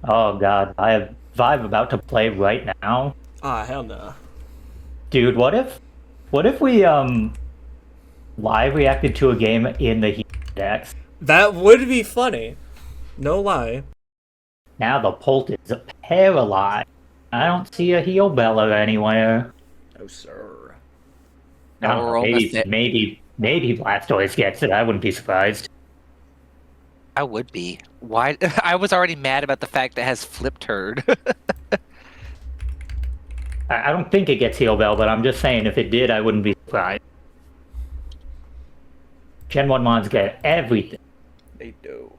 Oh god, I have Vive about to play right now. Ah, hell no. Dude, what if we live reacted to a game in the Dex? That would be funny. No lie. Now the Polt is paralyzed. I don't see a heal Bella anywhere. No, sir. I No, don't know, we're almost maybe there. maybe Blastoise gets it. I wouldn't be surprised. I would be. Why? I was already mad about the fact that it has flipped herd. I don't think it gets heal Bell, but I'm just saying if it did, I wouldn't be surprised. Gen 1 mons get everything. They do.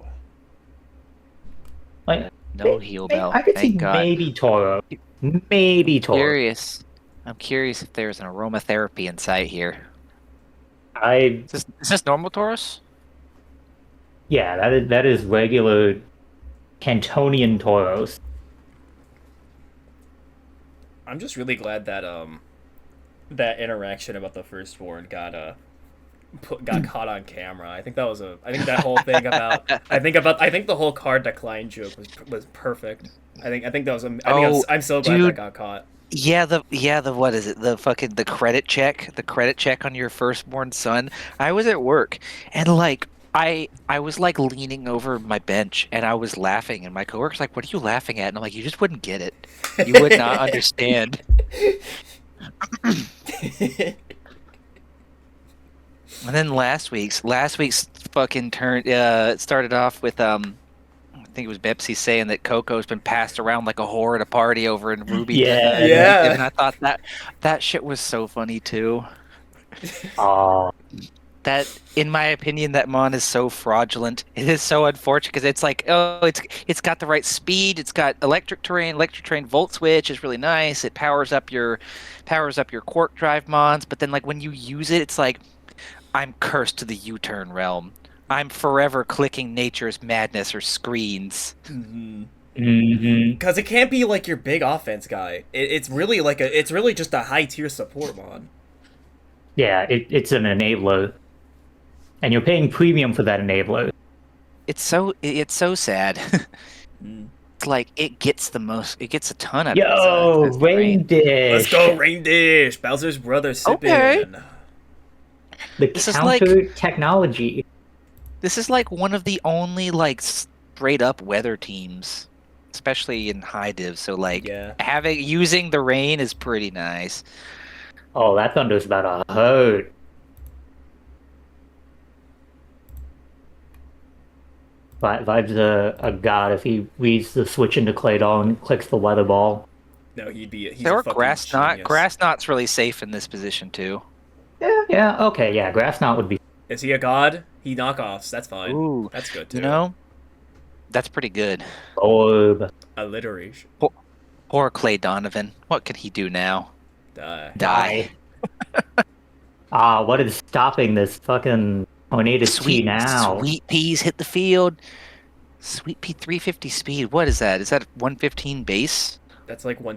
Like No heal bell. I could see Thank God. maybe Toro. Maybe Toro. Curious. I'm curious if there's an aromatherapy in sight here. I Is this normal Taurus? Yeah, that is regular Cantonian Tauros. I'm just really glad that that interaction about the firstborn got caught on camera. I think that whole thing about I think the whole card decline joke was perfect. I think that was Oh, I'm so glad that dude. got caught. Yeah, the what is it? The credit check on your firstborn son. I was at work and like I was like leaning over my bench and I was laughing and my coworker's like, "What are you laughing at?" And I'm like, "You just wouldn't get it. You would not understand." And then last week's fucking turn started off with I think it was Bepsi saying that Coco's been passed around like a whore at a party over in Ruby. Yeah. And I thought that shit was so funny too. Oh, That, in my opinion, that mon is so fraudulent. It is so unfortunate because it's like, oh, it's got the right speed. It's got electric terrain volt switch is really nice. It powers up your quark drive mons. But then, like when you use it, it's like, I'm cursed to the U-turn realm. I'm forever clicking nature's madness or screens. hmm. Because it can't be like your big offense guy. It's really it's really just a high tier support mod. Yeah, it's an enabler, and you're paying premium for that enabler. It's so sad. It's like it gets a ton out of Yo, as the Rain rain. Let's Dish, go, Rain Dish! Bowser's brother Okay. sipping. the This is like counter technology. This is like one of the only like straight up weather teams, especially in high div. So like Yeah. using the rain is pretty nice. Oh, that thunder's about to hurt. Vibe's a god if he reads the switch into Claydol and clicks the weather ball. No, he's Or a fucking grass knot. genius. Grass knot's really safe in this position too. Yeah, okay, yeah, Grass Knot would be. Is he a god? He knockoffs. That's fine. Ooh, That's good too. you know, that's pretty good. Orb. Alliteration. Poor Clay Donovan. What can he do now? Die. Die. What is stopping this fucking tornado T now? Sweet peas hit the field. Sweet pea 350 speed. What is that? Is that 115 base? That's like one.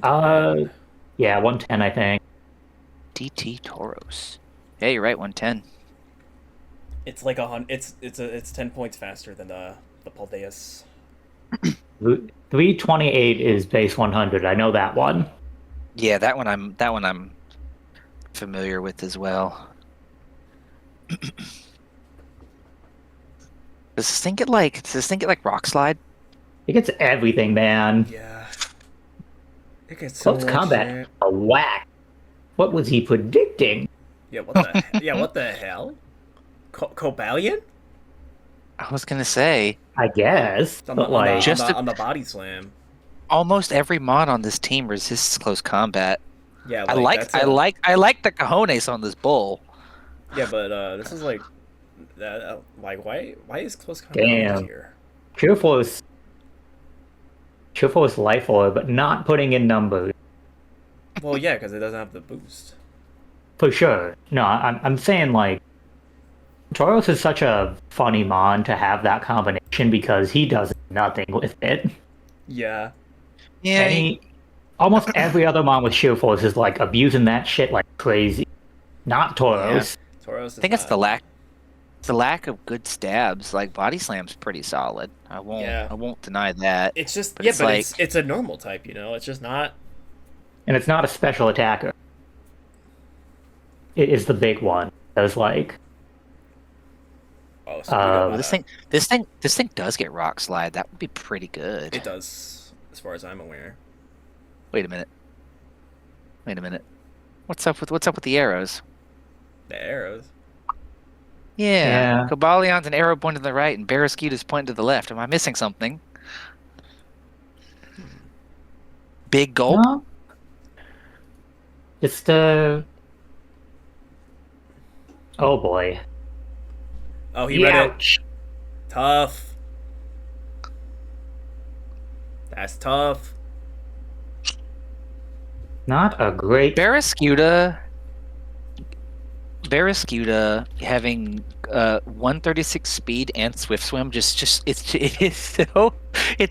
Yeah, 110, I think. DT Tauros. Yeah, you're right. 110. It's like it's 10 points faster than the Paldeus. 328 is base 100. I know that one. Yeah, that one I'm familiar with as well. Does this thing get like rock slide? It gets everything, man. Yeah. It gets so Close much combat, shit. a whack. What was he predicting? Yeah. What the hell? Cobalion? I was gonna say I guess, On the, but like, on the body slam. almost every mod on this team resists close combat. Yeah. I Like, like that's I like I like the cojones on this bull. Yeah, but this is like that. Like, why is close combat damn. here? Pureforce Life Orb, but not putting in numbers. Well, yeah, because it doesn't have the boost. For sure. No, I'm saying like Tauros is such a funny mon to have that combination because he does nothing with it. Yeah. Yeah, Almost every other mon with Sheer Force is like abusing that shit like crazy. Not Tauros. Tauros. I think it's the lack It's the lack of good stabs. Like body slam's pretty solid. I Yeah. won't deny that. It's just But yeah, it's but like it's a normal type, It's just not. And it's not a special attacker. It is the big one. There's like Oh, so we know Uh, about this thing does get rock slide. That would be pretty good. it does, as far as I'm aware. Wait a minute. What's up with the arrows? The arrows. Yeah. Yeah. Cobalion's an arrow pointing to the right and Barraskewda's pointing to the left. Am I missing something? Big gulp? no. Just oh boy. Oh, he read it. Ouch. Tough. That's tough. Not a great. Barraskewda having 136 speed and swift swim it's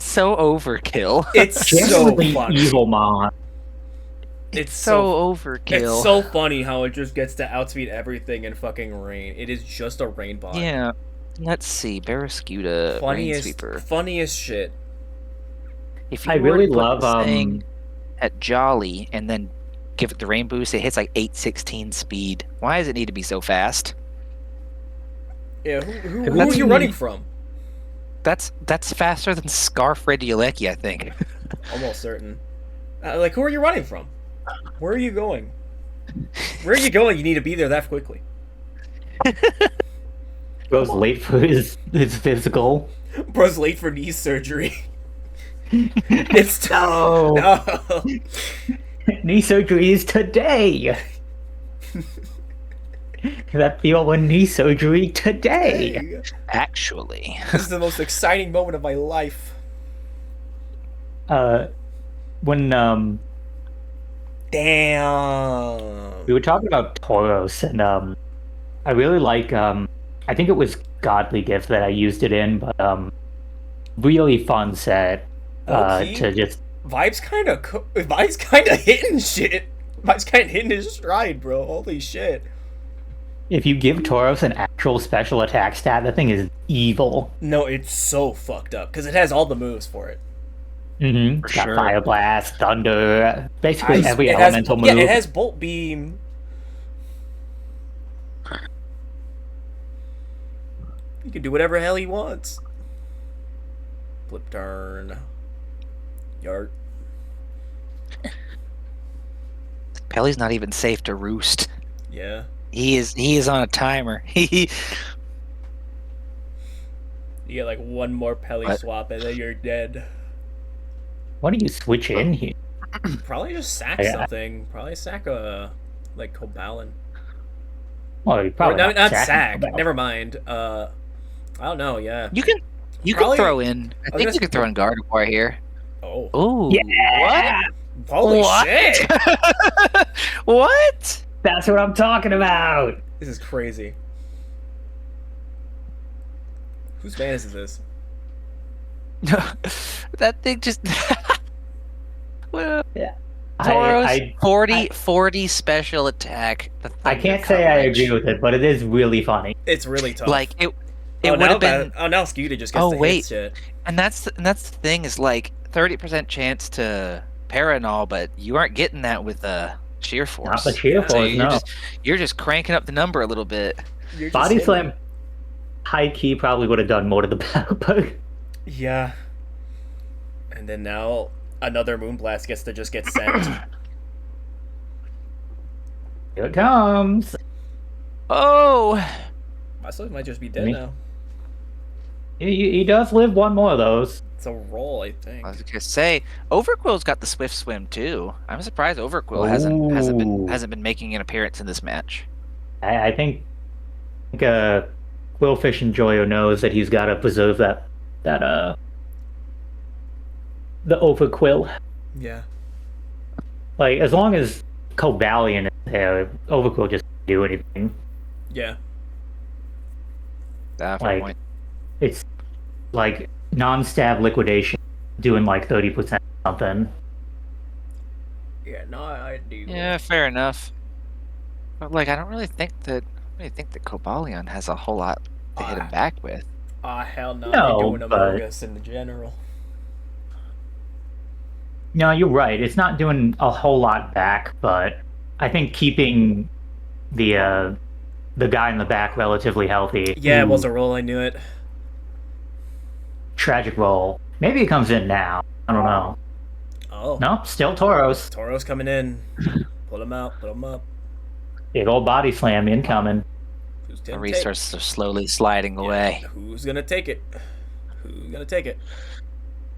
so overkill. It's so Genuinely funny. evil mon. It's so overkill. It's so funny how it just gets to outspeed everything in fucking rain. It is just a rain bot. Yeah. Let's see. Barraskewda Rainsweeper. Funniest shit. If you I were really to put love this thing at Jolly and then give it the rain boost, it hits like 816 speed. Why does it need to be so fast? Yeah, who are you running from? That's faster than Scarf Radiolecki, I think. Almost certain. Like, who are you running from? Where are you going? Where are you going? You need to be there that quickly. Bro's late for his physical. Bro's late for knee surgery. It's No. no. Knee surgery is today. That feel one knee surgery today. Hey, Actually. this is the most exciting moment of my life. When Damn. we were talking about Tauros, and I really like I think it was Godly Gift that I used it in, but really fun set Low-key? to just Vibe's kind of hitting shit. Vibe's kind of hitting his stride, bro. Holy shit. if you give Tauros an actual special attack stat, that thing is evil. No, it's so fucked up because it has all the moves for it. Mm-hmm. For It's got sure. Fire Blast, Thunder, basically every It has- elemental move. Yeah, it has Bolt Beam. He can do whatever the hell he wants. Flip turn. Yard. Pelly's not even safe to roost. Yeah. He is on a timer. You get like one more Pelly What? swap and then you're dead. Why do you switch in here? Probably just sack Yeah. something. Probably sack a like Cobalin. Well, you Or probably not sacking sack. Cobalt. Never mind. I don't know. Yeah. You can Probably- throw in. I was think gonna you can throw in Gardevoir here. Oh. Ooh. Yeah, Holy What? shit! What? that's what I'm talking about. This is crazy. Whose man is this? That thing just. Well, Yeah, Tauros 40 special attack. The I thunder can't say I coverage. agree with it, but it is really funny. It's really tough. Like it oh, would now have been. now Scooter just gets Oh, to wait. hit shit. And that's the thing is like 30% chance to Paranol, but you aren't getting that with Sheer Force. Not the Sheer So Force, no. you're just cranking up the number a little bit. You're just Body hitting Slam, it. high key, probably would have done more to the battle, but Yeah. And then now another Moonblast gets to just get sent. here it comes. Oh, Myself might just be dead Me? now. He does live one more of those. It's a roll, I think. I was gonna say Overquill's got the Swift Swim too. I'm surprised Overquill Ooh. hasn't been making an appearance in this match. I think Quillfish and Joyo knows that he's got to preserve that the Overquill. Yeah. Like, as long as Cobalion is there, Overquill just doesn't do anything. Yeah. Fair Like- point. It's like non-stab liquidation doing like 30% something. Yeah, no, I do. Yeah, fair enough. But like, I don't really think that Cobalion has a whole lot to hit him back with. Hell no, No, you're doing but- Amogus in the general. No, you're right. It's not doing a whole lot back, but I think keeping the guy in the back relatively healthy. Yeah, it was Ooh, a roll, I knew it. tragic roll. Maybe it comes in now. I don't know. Oh. No, still Tauros. Toro's coming in. Pull him out, put him up. Big old body slam incoming. Who's The gonna resources are slowly sliding away. Who's gonna take it? Who's gonna take it?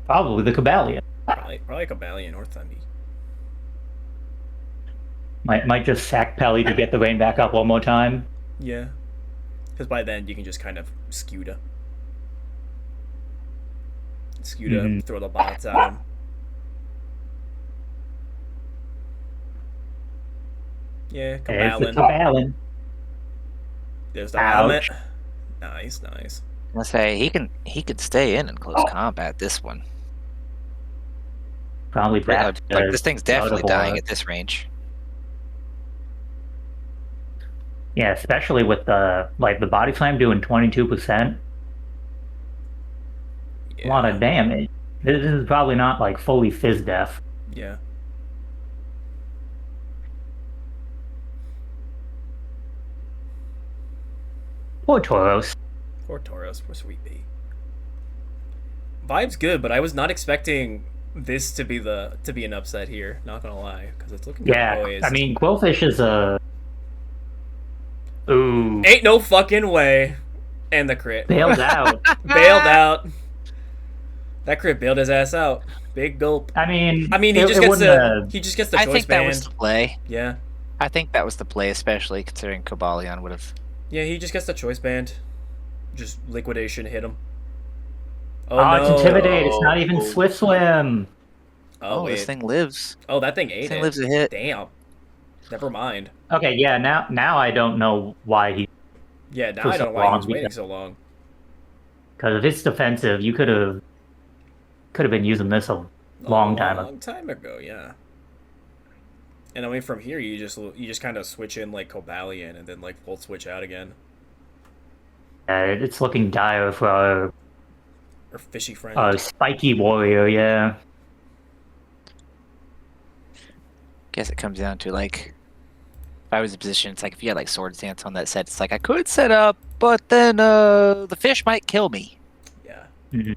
Probably the Cabalion. Probably Cabalion or Thundy. Might just sack Pelly to get the rain back up one more time. Yeah. Because by then you can just kind of Scuda. Mhm. Throw the bots at him. Yeah, There's the Cabalion. Cabalion. There's the Ouch. helmet. Nice. Let's say he could stay in close combat this one. Probably back. Like to this thing's God of definitely dying War. at this range. Yeah, especially with the body slam doing 22%. A lot of damage. This is probably not like fully fizz death. Yeah. Poor Tauros. Poor Tauros, poor Sweet Pea. Vibe's good, but I was not expecting this to be an upset here. Not gonna lie, because it's looking Yeah, poised. I mean, Quillfish is a. Ooh, ain't no fucking way. And the crit. bailed out. Bailed out. That crit bailed his ass out. Big gulp. I mean, He it just gets wouldn't have- he just gets the I choice think that band. was the play. Yeah. I think that was the play, especially considering Cabalion would have. Yeah, he just gets the choice band. Just liquidation hit him. Oh, Oh, no. it's Intimidate. It's not even Swift Swim. Oh, wait. This thing lives. Oh, that thing ate This thing it. lives a hit. Damn. Never mind. Okay, yeah, now I don't know why he. Yeah, now For I don't so know why he long, was waiting because- so long. Because if it's defensive, you could have been using this a long time ago. Long time ago, yeah. And I mean, from here, you just kind of switch in like Cobalion and then like full switch out again. It's looking dire for our Or Fishy Friend. spiky warrior, yeah. Guess it comes down to like, if I was in a position, it's like if you had like Sword Stance on that set, it's like I could set up, but then the fish might kill me. Yeah.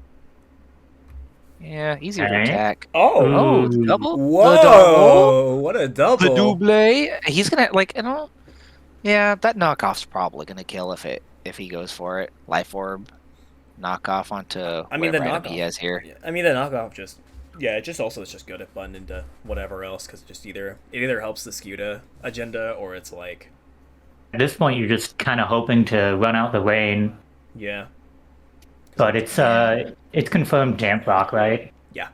Yeah, easier to Alright. attack. Oh. Oh, Ooh. double. Whoa! The double. What a double! The double. He's gonna like, yeah, that knockoff's probably gonna kill if he goes for it. Life orb, knockoff onto. I mean, the whatever item knockoff he has here. Yeah, I mean, the knockoff just. Yeah, it just also is just good at button into whatever else because it either helps the Scuda agenda or it's like At this point, you're just kind of hoping to run out the rain, yeah. but it's confirmed Damp Rock, right? Yeah.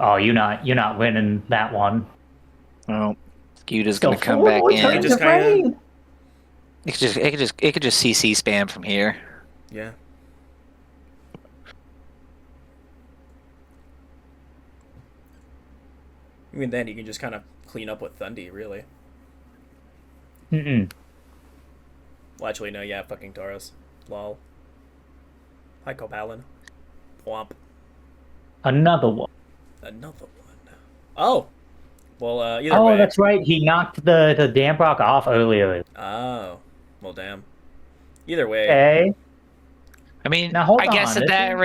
Oh, you're not winning that one. Oh, Scuda's Go gonna come forward, back turn in. Just the kinda- rain. It could just CC spam from here. Yeah. I mean, then you can just kind of clean up with Thundy, really. Mm-mm. Well, actually, no, yeah, fucking Tauros. Lol. Hi, Cobalin. Womp. Another one. Another one. Oh! Well, either Oh, way. that's right. He knocked the Damp Rock off earlier. Oh. Well, damn. Either way. Okay. I mean, Now, hold I guess on, at this that is-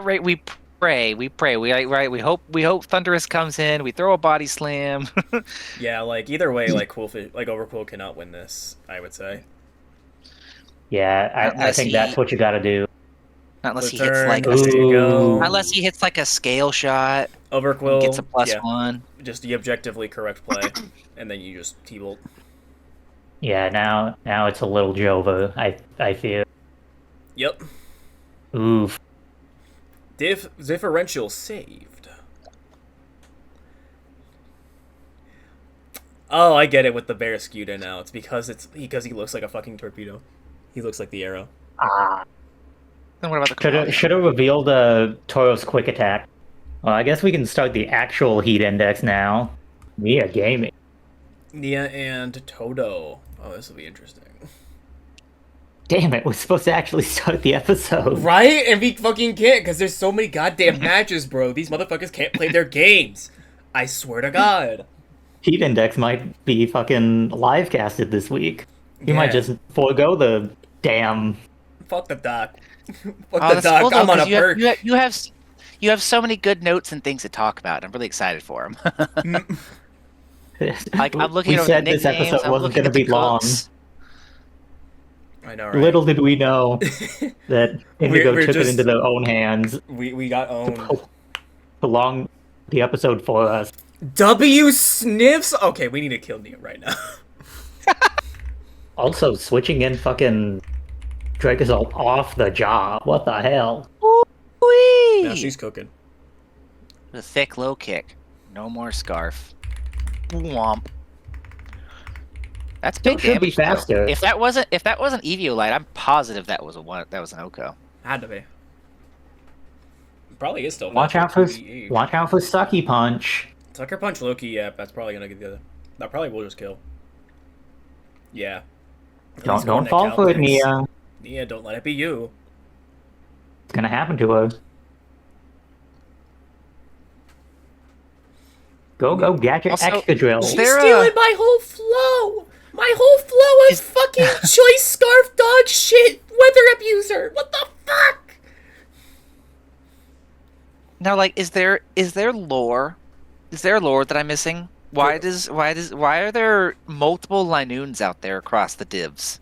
rate, we pray. We hope Thunderous comes in. We throw a body slam. Yeah, like, either way, like, Overcool cannot win this, I would say. Yeah, I Unless think he- that's what you got to do. Unless he Return, hits like there you go. unless he hits like a scale shot, Overquill gets a plus yeah, one. just the objectively correct play, and then you just T-bolt. Yeah, now it's a little Jova. I fear. Yep. Oof. Differential saved. Oh, I get it with the bear Scuda now. It's because he looks like a fucking torpedo. He looks like the arrow. Ah. Then what about the Should have revealed Toro's quick attack. Well, I guess we can start the actual heat index now. We are gaming. Nia and Toto. Oh, this will be interesting. Damn it, we're supposed to actually start the episode. Right? And we fucking can't because there's so many goddamn matches, bro. These motherfuckers can't play their games. I swear to God. Heat Index might be fucking live casted this week. You might Yeah. just forego the damn. Fuck the doc. Fuck Oh, the that's doc. cool, though, I'm on a 'cause you have- perk. you have so many good notes and things to talk about. I'm really excited for them. Like I'm looking we over said the this nicknames, episode I'm wasn't looking going to at the be long. cooks. I know, right? Little did we know that Indigo we're took it just- into their own hands We got owned. to prolong the episode for us. W sniffs? Okay, we need to kill Nia right now. Also, switching in fucking Dracozolt off the job. What the hell? Whee! Now she's cooking. The thick low kick. No more scarf. Womp. That's big Still should be damage, though. faster. If that wasn't Eviolite, I'm positive that was an Oko. Had to be. Probably is still. Watch out faster, for 2d8. watch out for Sucky Punch. Sucker Punch Loki, yeah, that's probably gonna get the other. That probably will just kill. Yeah. He's going Don't to fall for it, Calvix. Nia. Nia, don't let it be you. It's gonna happen to her. Go, Gadget Also, Extra Drill. Is She's there stealing my whole flow! My whole flow is fucking choice scarf dog shit! Weather abuser! What the fuck? Now, like, is there lore? Is there lore that I'm missing? Why are there multiple Linoons out there across the divs?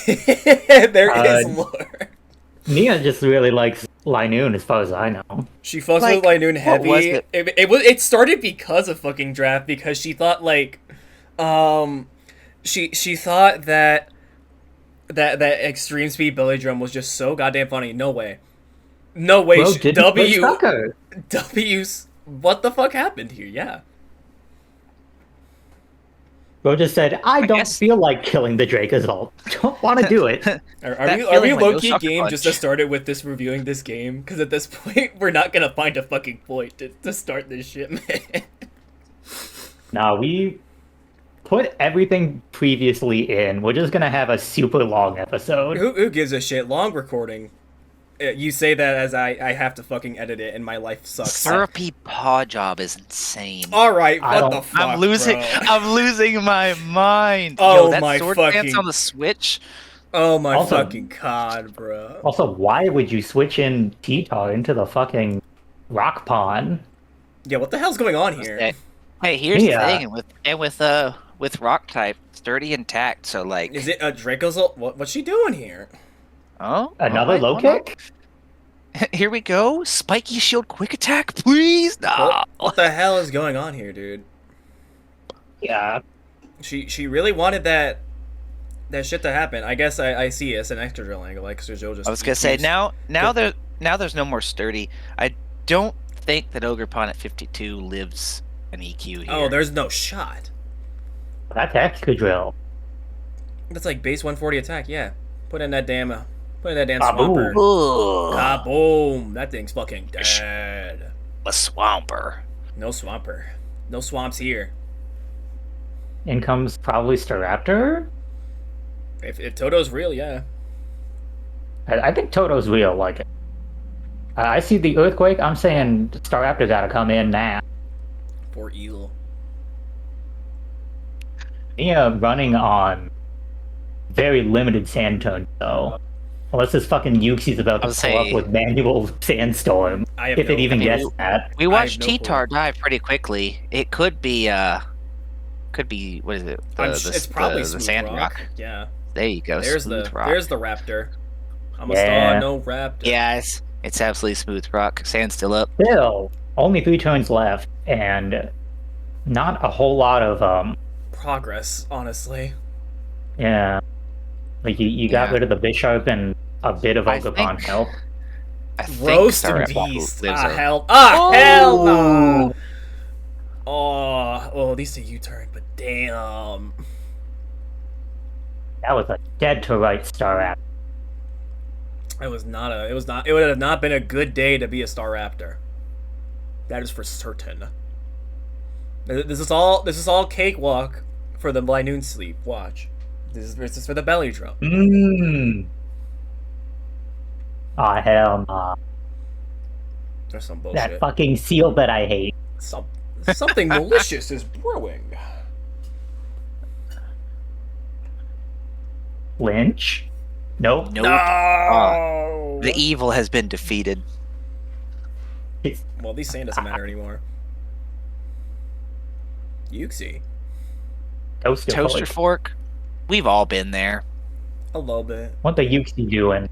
There is lore. Nia just really likes Linoon, as far as I know. She fucks Like, with Linoon what was heavy. it? It started because of fucking draft because she thought like, she thought that extreme speed belly drum was just so goddamn funny. No way. No way. Bro, didn't play soccer. W's. What the fuck happened here? Yeah. Bro just said, I don't guess- feel like killing the Dracozolt. Don't want to do it. Are That we feeling when no low key sucker game just to punch. start it with this reviewing this game? Because at this point we're not gonna find a fucking point to start this shit, man. Nah, we put everything previously in. We're just gonna have a super long episode. Who gives a shit? Long recording. You say that as I have to fucking edit it and my life sucks. Syrupy paw job is insane. All right, I what don't- the fuck, I'm losing. bro? I'm losing my mind. Oh Yo, that my sword fucking- dance on the Switch. Oh my Also- fucking god, bro. Also, why would you switch in T-Tar into the fucking rock pond? Yeah, what the hell's going on here? Hey, here's Yeah. the thing, with rock type, sturdy and tact. So like, Is it a Draco's? What's she doing here? oh, Another alright, low hold on. kick? Here we go. Spiky shield, quick attack, please. No. What the hell is going on here, dude? Yeah. She really wanted that shit to happen. I guess I see it as an extra drill angle, like Sir Joe just. I was gonna say keeps- now there's no more sturdy. I don't think that Ogre Pawn at 52 lives an EQ here. Oh, there's no shot. That's extra drill. That's like base 140 attack. Yeah, put in that damn Kaboom. swamper. Ugh, Kaboom! That thing's fucking dead. a swamper. No swamper. No swamps here. In comes probably Staraptor. If Toto's real, yeah. I think Toto's real, like it. I see the earthquake. I'm saying Staraptor gotta come in now. For eel. Nia running on very limited sand tone, though. Unless this fucking Yuxi's about to I would pull up say- with manual sandstorm. I have If no, it even I mean, gets that. We I watched have no T-Tar dive pretty quickly. It could be what is it? it's probably the smooth sand rock. rock. Yeah. There you go. There's smooth the rock. raptor. I'm a Yeah. star, no raptor. Yeah, it's absolutely smooth rock. Sand's still up. Still, only 3 turns left, and not a whole lot of Progress, honestly. yeah. Like you got Yeah. rid of the Bisharp and a bit of I Ogre think- help. I think Roast Staraptor beast. lives Ah, a- hell no. Oh, at least a U-turn, but damn. That was a dead to right Staraptor. It would have not been a good day to be a Star Raptor. That is for certain. This is all cakewalk for the Linoon sleep. Watch. This is for the belly drum. Mmm. Oh, hell nah. There's some That bullshit. fucking seal that I hate. Something malicious is brewing. Lynch? Nope. Nope. No. The evil has been defeated. Well, at least saying doesn't matter anymore. Yuxi. Toaster fork. We've all been there. A little bit. What the Yuxi doing?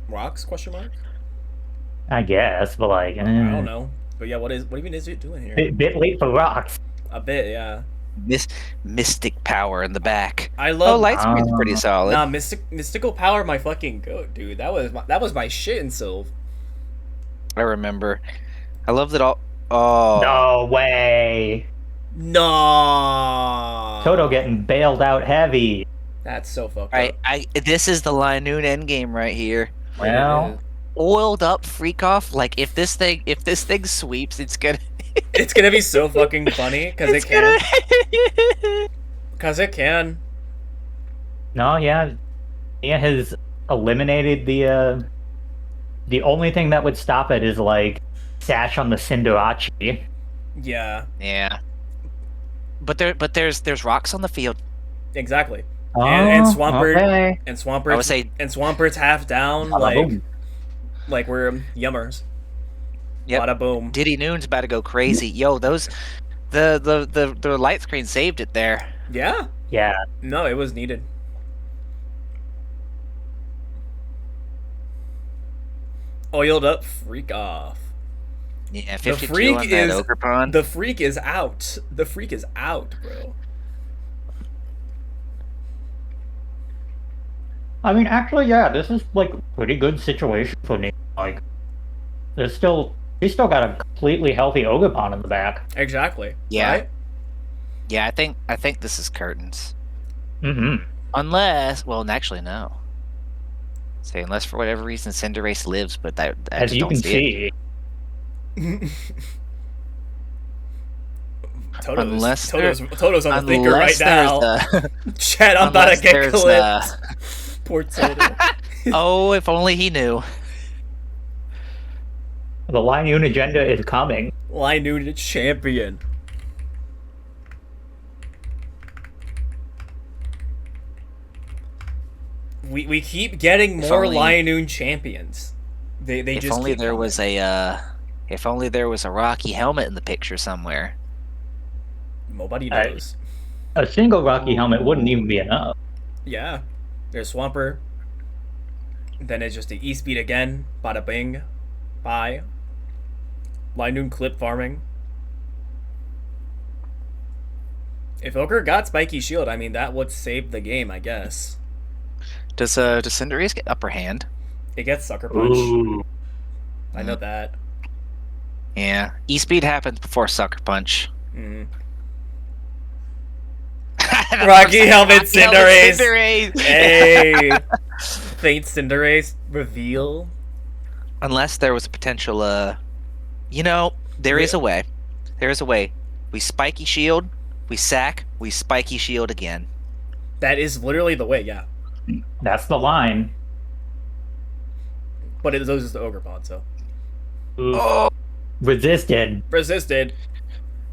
Rocks? Question mark. I guess, but like, I don't know. But yeah, what even is it doing here? Bit late for rocks. A bit, yeah. Mystic power in the back. I love. light screen's pretty solid. Nah, mystical power, my fucking goat, dude. That was my shit in Sylve. I remember. I love that all. Oh. No way. No. Toto getting bailed out heavy. That's so fucked Right. up. This is the Linoon endgame right here. Well, Oiled up freak off. Like if this thing sweeps, it's gonna. It's gonna be so fucking funny because it can. Because it can. no, yeah. It has eliminated the only thing that would stop it is like Sash on the Cinderace. Yeah. Yeah. But there's rocks on the field. Exactly. Oh, and Swampert okay. and Swampert I would say- and Swampert's half down Bada like we're yummers. Yep. Bada boom. Diddy Noon's about to go crazy. Yo, those the light screen saved it there. Yeah. Yeah. No, it was needed. Oiled up freak off. Yeah, The 52 freak on that is ogre pond. the freak is out. The freak is out, bro. I mean, actually, yeah, this is like a pretty good situation for me. Like, he's still got a completely healthy Ogerpon in the back. Exactly. Yeah. Right? Yeah, I think this is curtains. Mm-hmm. Unless, well, actually no. Say unless for whatever reason Cinderace lives, but I As just you don't can see it. see, Unless Toto's on the thinker right Unless now. there's Chad, I'm about to unless get there's, clipped. Poor Toto. oh, if only he knew. the Linoon agenda is coming. Linoon champion. We keep getting If more only- Linoon champions. They If just only keep there coming. was a if only there was a Rocky helmet in the picture somewhere. Nobody I- knows. A single Rocky helmet wouldn't even be enough. Yeah. There's Swampert. Then it's just the E-Speed again. Bada bing. Bye. Linoon clip farming. If Ogre got Spiky Shield, I mean, that would save the game, I guess. Does Cinderace get upper hand? It gets Sucker Punch. Ooh. I know that. Yeah. E-Speed happens before Sucker Punch. Mm. Rocky Helmet Cinderace. Cinderace. Hey! Faint Cinderace reveal. Unless there was a potential, there is a way. There is a way. We Spiky Shield, we sack, we Spiky Shield again. That is literally the way, yeah. That's the line. But it loses the Ogre Pod, so. Ooh. Oh, Resisted. Resisted.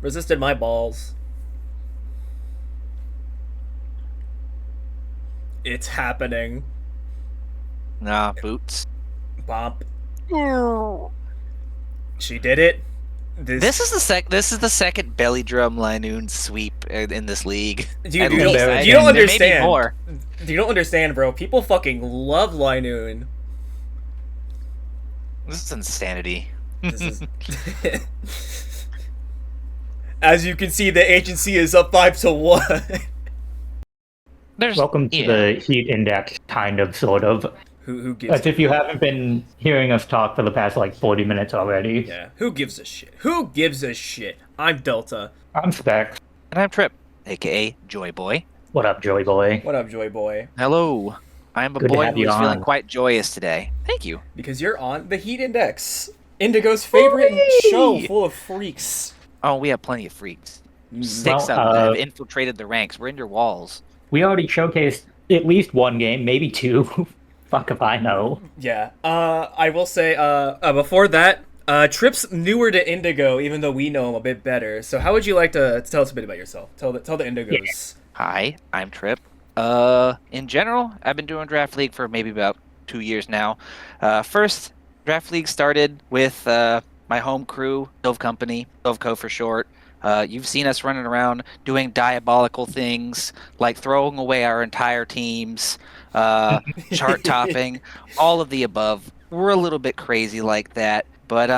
Resisted my balls. It's happening. nah, boots. Bump. She did it. This is the second belly drum Linoon sweep in this league. Dude, At you least. don't, you don't There may be understand. more. You don't understand, bro. People fucking love Linoon. This is insanity. This is... As you can see, the agency is up 5-1. There's Welcome to the heat index, kind of, sort of. Who gives? As if you haven't been hearing us talk for the past, 40 minutes already. Yeah. Who gives a shit? Who gives a shit? I'm Delta. I'm Specs. And I'm Trip, aka Joy Boy. What up, Joey Boy? What up, Joy Boy? Hello. I am a Good to boy have who you is feeling on. quite joyous today. Thank you. Because you're on the Heat Index, Indigo's favorite Whee! show full of freaks. Oh, we have plenty of freaks. Mm. 6 of them have infiltrated the ranks. We're in your walls. We already showcased at least one game, maybe two. Fuck if I know. Yeah. I will say. Before that, Trip's newer to Indigo, even though we know him a bit better. So, how would you like to tell us a bit about yourself? Tell the Yeah. Indigos. Hi, I'm Trip. In general, I've been doing Draft League for maybe about 2 years now. First, Draft League started with my home crew, Silv Company, Silvco for short. You've seen us running around doing diabolical things like throwing away our entire teams, chart topping, all of the above. We're a little bit crazy like that, but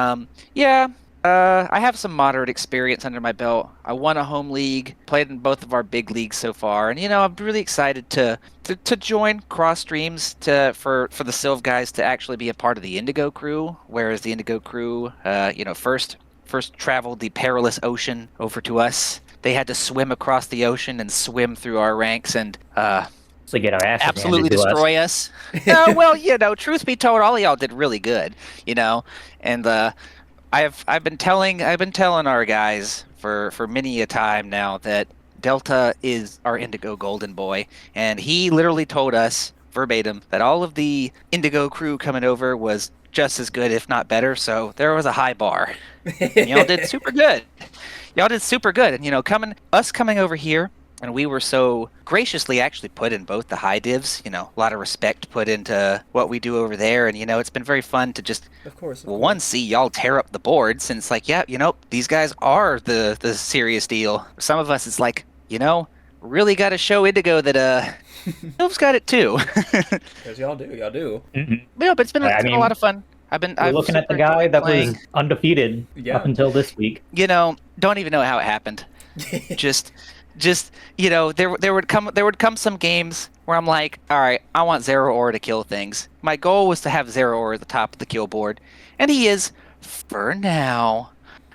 yeah. I have some moderate experience under my belt. I won a home league, played in both of our big leagues so far, and I'm really excited to join cross streams for the Silv guys to actually be a part of the Indigo crew. Whereas the Indigo crew, first traveled the perilous ocean over to us. They had to swim across the ocean and swim through our ranks and So get our asses absolutely handed to us. destroy us. Well, truth be told, all of y'all did really good, and I've been telling our guys for many a time now that Delta is our Indigo Golden Boy, and he literally told us verbatim that all of the Indigo crew coming over was just as good, if not better. So there was a high bar. And y'all did super good. And coming over here. And we were so graciously actually put in both the high divs, a lot of respect put into what we do over there. And, it's been very fun to just, Of course. one, see y'all tear up the boards. And it's like, yeah, these guys are the serious deal. Some of us, it's like, really got to show Indigo that Silv's got it too. Because y'all do. Mm-hmm. Yeah, but it's been a lot of fun. We're looking at the guy that was undefeated up until this week. Don't even know how it happened. just there would come some games where I'm like, all right, I want Zero Ore to kill things. My goal was to have Zero Ore at the top of the kill board, and he is for now,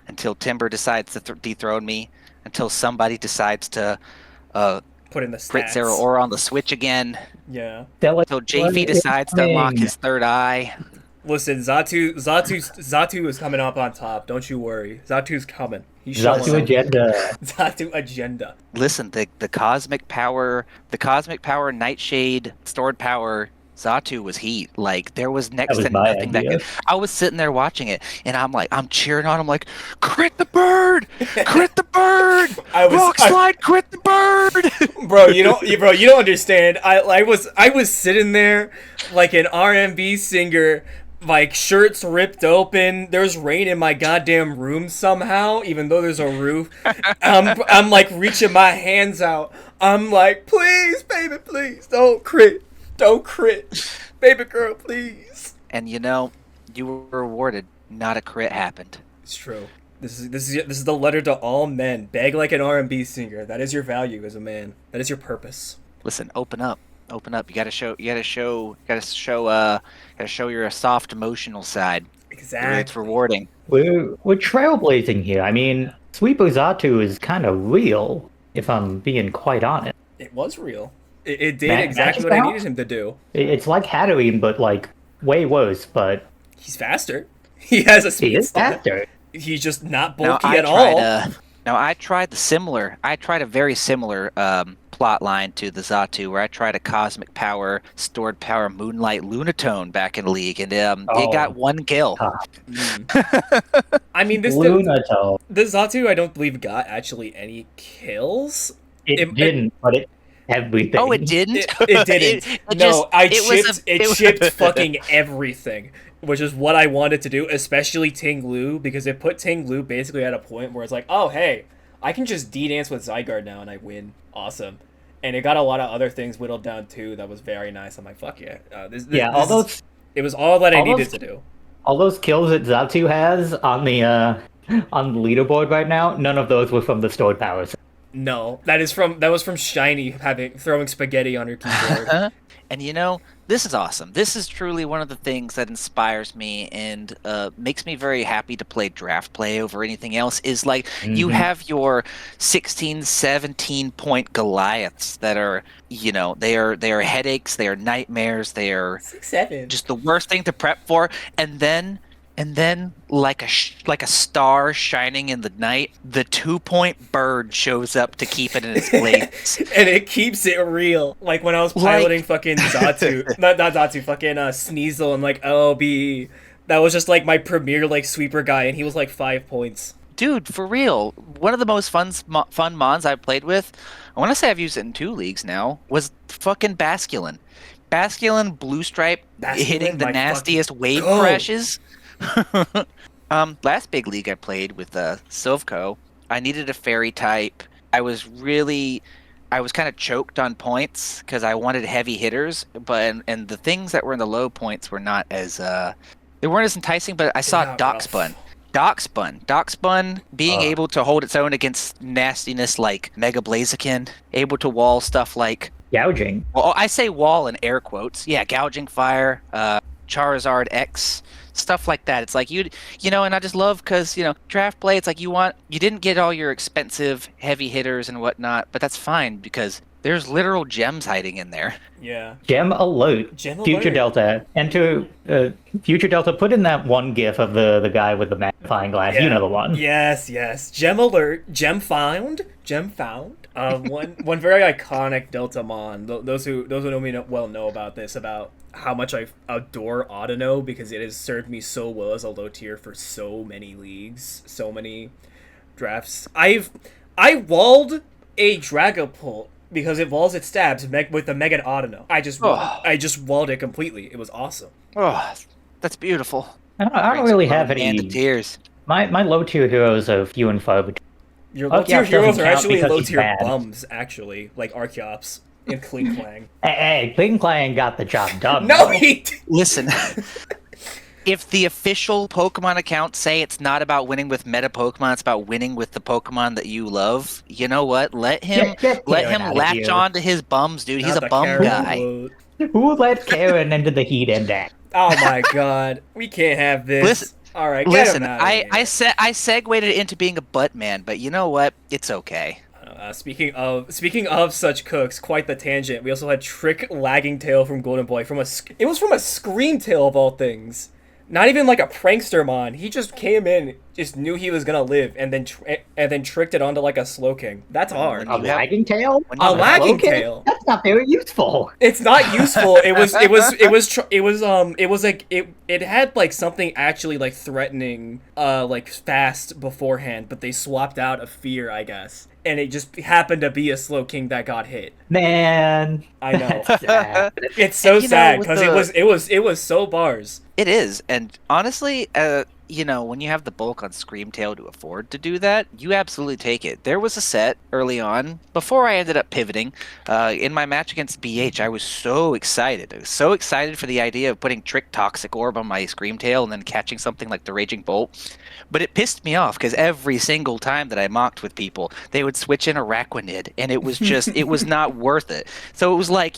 until Timber decides to dethrone me, until somebody decides to Put in the stats. crit Zero Ore on the Switch again. Yeah. Until JV decides to unlock his third eye. Listen, Zatu is coming up on top. Don't you worry. Zatu's coming. He's Zatu agenda. Zatu agenda. Listen, the cosmic power Nightshade stored power Zatu was heat. Like there was next to nothing that could. I was sitting there watching it, and I'm cheering on. I'm like, crit the bird, crit the bird, rock slide, crit the bird. Bro, you don't understand. I was sitting there like an R&B singer. Like, shirts ripped open. There's rain in my goddamn room somehow, even though there's a roof. I'm like reaching my hands out. I'm like, please, baby, please, don't crit. Don't crit. Baby girl, please. And you were rewarded. Not a crit happened. It's true. This is the letter to all men. Beg like an R&B singer. That is your value as a man. That is your purpose. Listen, open up. You gotta show your soft emotional side. Exactly. It's rewarding. We're trailblazing here. I mean, Sweeper Zatu is kind of real, if I'm being quite honest. It was real. It did exactly what I needed him to do. It's like Hatterene, but like way worse. But he's faster. He has a speed. He is faster. He's just not bulky at all. I tried a very similar plot line to the Zatu, where I tried a cosmic power, stored power Moonlight Lunatone back in League, and it got one kill. I mean, this Zatu, I don't believe got actually any kills. It didn't, but it everything. Oh, it didn't. It didn't. It chipped fucking everything, which is what I wanted to do, especially Ting Lu, because it put Ting Lu basically at a point where it's like, oh hey, I can just D-dance with Zygarde now and I win. Awesome. And it got a lot of other things whittled down too. That was very nice. I'm like, fuck yeah. It was all that I needed to do. All those kills that Zatu has on the leaderboard right now, none of those were from the stored powers. No, that was from Shiny throwing spaghetti on her keyboard. And this is awesome. This is truly one of the things that inspires me and makes me very happy to play draft play over anything else. Is like you have your 16, 17 point Goliaths that are, they are headaches, they are nightmares, they are 6-7. just the worst thing to prep for. And then And then, like a star shining in the night, the 2-point bird shows up to keep it in its place. And it keeps it real. Like when I was piloting fucking Zatu, not Zatu, fucking Sneasel and like LB. That was just like my premier like sweeper guy, and he was like 5 points. Dude, for real, one of the most fun mons I've played with, I want to say I've used it in 2 leagues now, was fucking Basculin. Basculin Blue Stripe hitting the nastiest wave crashes. Last big league I played with Silvco, I needed a fairy type. I was kind of choked on points because I wanted heavy hitters, and the things that were in the low points were not as they weren't as enticing. But I saw Dockspun. Dockspun being able to hold its own against nastiness like Mega Blaziken, able to wall stuff like gouging. Well, I say wall in air quotes. Yeah, gouging fire, Charizard X, stuff like that. It's like you know, and I just love because draft play. It's like you didn't get all your expensive heavy hitters and whatnot, but that's fine because there's literal gems hiding in there. Yeah. Gem alert. Future Delta. Enter Future Delta. Put in that one GIF of the guy with the magnifying glass. Yeah. You know the one. Yes. Gem alert. Gem found. One very iconic Delta Mon. Those who know me well know about this, about how much I adore Audino because it has served me so well as a low tier for so many leagues, so many drafts. I walled a Dragapult because it walls its stabs with the Mega Audino. I just walled it completely. It was awesome. Oh, that's beautiful. I don't really have any tears. My low tier heroes are few and far between. Your low tier heroes are actually low tier bums, actually, like Archeops and Kling Clang. Hey, Kling Clang got the job done. No, he Listen. If the official Pokemon accounts say it's not about winning with meta Pokemon, it's about winning with the Pokemon that you love, you know what? Let him latch on to his bums, dude. He's a bum guy. Who let Karen into the heat index? Oh my god. We can't have this. Listen, all right, listen, I segued it into being a butt man, but you know what? It's okay. Speaking of such cooks, quite the tangent. We also had Trick Lagging Tail from Golden Boy. It was from a Scream Tail of all things. Not even like a prankster mon. He just came in, just knew he was gonna live, and then tricked it onto like a Slow-King. That's hard. A lagging tail? A lagging tail. That's not very useful. It's not useful. It had like something actually like threatening, like fast beforehand, but they swapped out a fear, I guess. And it just happened to be a Slow-King that got hit. Man, I know. It's so sad because it was so bars. It is, and honestly, when you have the bulk on Screamtail to afford to do that, you absolutely take it. There was a set early on, before I ended up pivoting, in my match against BH, I was so excited. I was so excited for the idea of putting Trick Toxic Orb on my Screamtail and then catching something like the Raging Bolt. But it pissed me off because every single time that I mocked with people, they would switch in Araquanid, and it was just, it was not worth it. So it was like,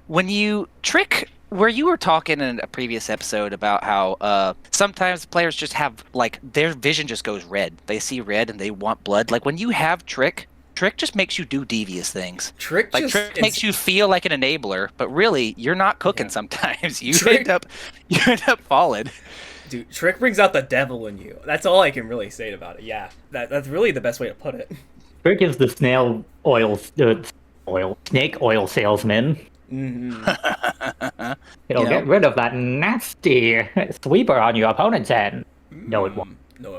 when you trick... Where you were talking in a previous episode about how sometimes players just have, like, their vision just goes red. They see red and they want blood. Like, when you have Trick just makes you do devious things. Trick makes you feel like an enabler, but really, you're not cooking sometimes. You end up falling. Dude, Trick brings out the devil in you. That's all I can really say about it. Yeah, that's really the best way to put it. Trick is the snake oil salesman. Mm-hmm. It'll get rid of that nasty sweeper on your opponent's head. No, it won't.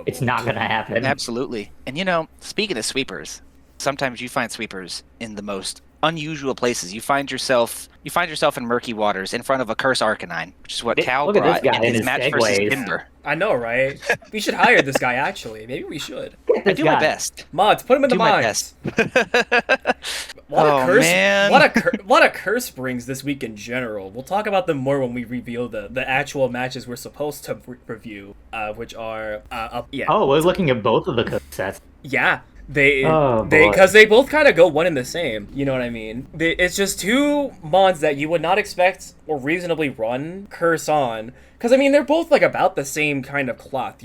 It's not gonna happen. Absolutely. And speaking of sweepers, sometimes you find sweepers in the most unusual places. You find yourself in murky waters in front of a Curse Arcanine, which is what Cal brought in his match versus Timber. I know, right? We should hire this guy, actually. Maybe we should. I do my best. Mods, put him in the mines. What a curse brings this week in general. We'll talk about them more when we reveal the actual matches we're supposed to review, which are Oh, we're looking at both of the curse sets. Yeah. Because they both kind of go one and the same. You know what I mean? It's just two mons that you would not expect or reasonably run Curse on. Because, I mean, they're both, like, about the same kind of cloth,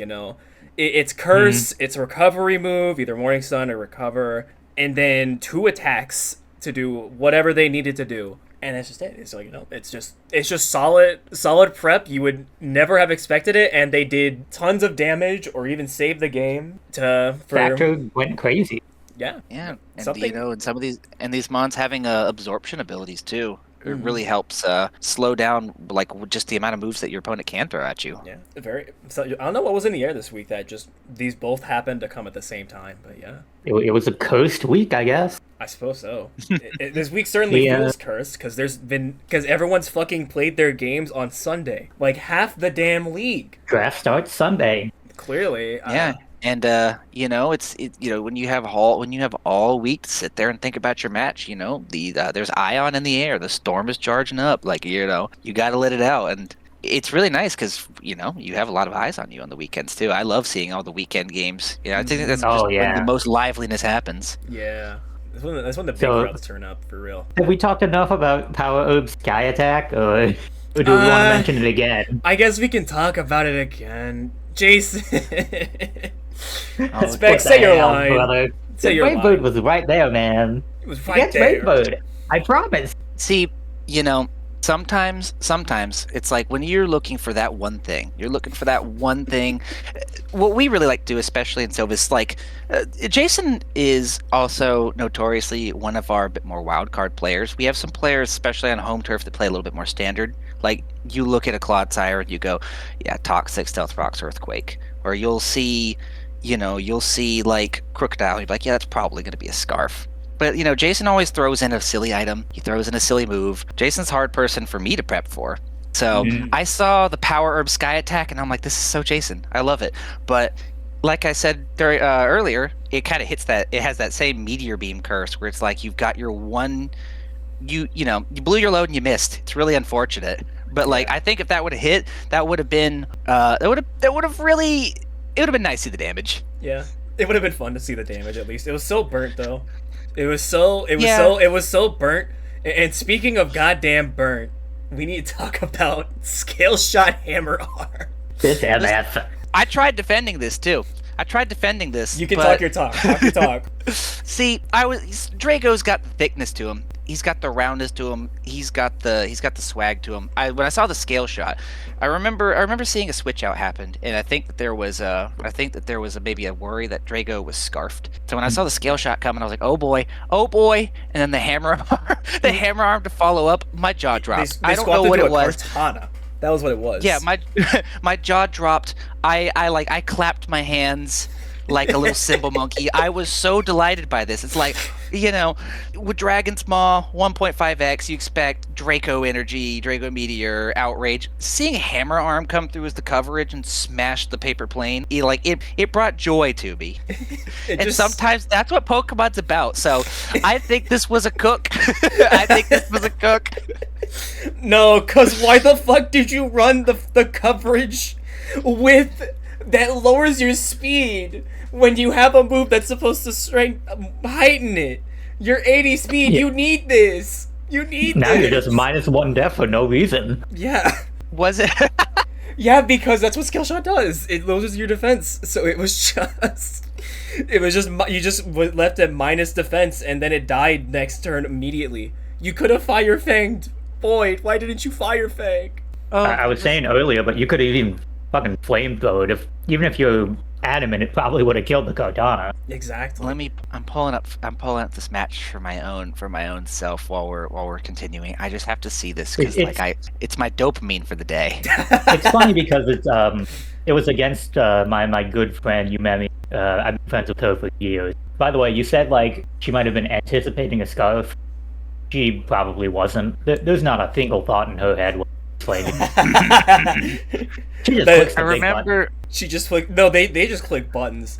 It's Curse, it's Recovery move, either Morning Sun or Recover, and then 2 attacks to do whatever they needed to do. And that's just it. It's like, it's just solid prep. You would never have expected it, and they did tons of damage or even saved the game for Factor went crazy. Yeah. Yeah, and Something- and some of these mons having absorption abilities too. It really helps slow down like just the amount of moves that your opponent can throw at you. Yeah, So I don't know what was in the air this week that just these both happened to come at the same time, but yeah, It was a cursed week, I guess. I suppose so. This week certainly feels cursed because everyone's fucking played their games on Sunday, like half the damn league. Draft starts Sunday. Clearly, Yeah. And when you have all week to sit there and think about your match, there's ion in the air, the storm is charging up, like you got to let it out, and it's really nice because you have a lot of eyes on you on the weekends too. I love seeing all the weekend games. I think that's just when the most liveliness happens. Yeah, that's when the big crowds turn up for real. Have we talked enough about Power Herb Sky Attack, or do we want to mention it again? I guess we can talk about it again, Jason. Spec, say your line. Brother. Say the your Brave line. Bird was right there, man. It was right Against there. Brave Bird. I promise. See, sometimes it's like when you're looking for that one thing, what we really like to do, especially in Silva, is like Jason is also notoriously one of our bit more wild card players. We have some players, especially on home turf, that play a little bit more standard. Like you look at a Clodsire and you go, yeah, Toxic, Stealth Rocks, Earthquake. Or you'll see like Crocodile, and you'll be like, yeah, that's probably going to be a Scarf. But, Jason always throws in a silly item. He throws in a silly move. Jason's a hard person for me to prep for. So I saw the Power Herb Sky Attack, and I'm like, this is so Jason. I love it. But like I said earlier, it kind of it has that same Meteor Beam curse where it's like you've got your one, you blew your load and you missed. It's really unfortunate. But like, I think if that would have hit, that would have been, it would have been nice to see the damage. Yeah, it would have been fun to see the damage at least. It was so burnt though. It was so burnt. And speaking of goddamn burnt, we need to talk about Scale Shot Hammer Arm. This MF. I tried defending this too. You can talk your talk. Talk your talk. See, Draco's got the thickness to him. He's got the roundness to him. He's got the swag to him. When I saw the scale shot, I remember seeing a switch out happened, and I think that there was maybe a worry that Drago was scarfed. So when I saw the scale shot coming, I was like, oh boy, and then the hammer arm to follow up, my jaw dropped. They I don't know what it was. Cortana. That was what it was. Yeah, my jaw dropped. I clapped my hands like a little cymbal monkey. I was so delighted by this. It's like, with Dragon's Maw 1.5x, you expect Draco Energy, Draco Meteor, Outrage. Seeing Hammer Arm come through as the coverage and smash the paper plane, it brought joy to me. Sometimes that's what Pokemon's about. So I think this was a cook. No, because why the fuck did you run the coverage with that lowers your speed when you have a move that's supposed to heighten it? You're 80 speed. Yeah. You need this. Now you're just -1 def for no reason. Yeah. Was it? Yeah, because that's what Skill Shot does. It lowers your defense. So you just left at minus defense, and then it died next turn immediately. You could have Fire Fanged Void. Why didn't you Fire Fang? I was saying earlier, but you could have even fucking flamethrower. Even if you're adamant, it probably would have killed the Cortana. Exactly. I'm pulling up this match for my own self while we're continuing. I just have to see this because it's my dopamine for the day. It's funny because it was against my good friend Yumemi. I've been friends with her for years. By the way, you said like she might have been anticipating a scarf. She probably wasn't. There's not a single thought in her head. She just clicks the big button. She just clicked. No, they just click buttons.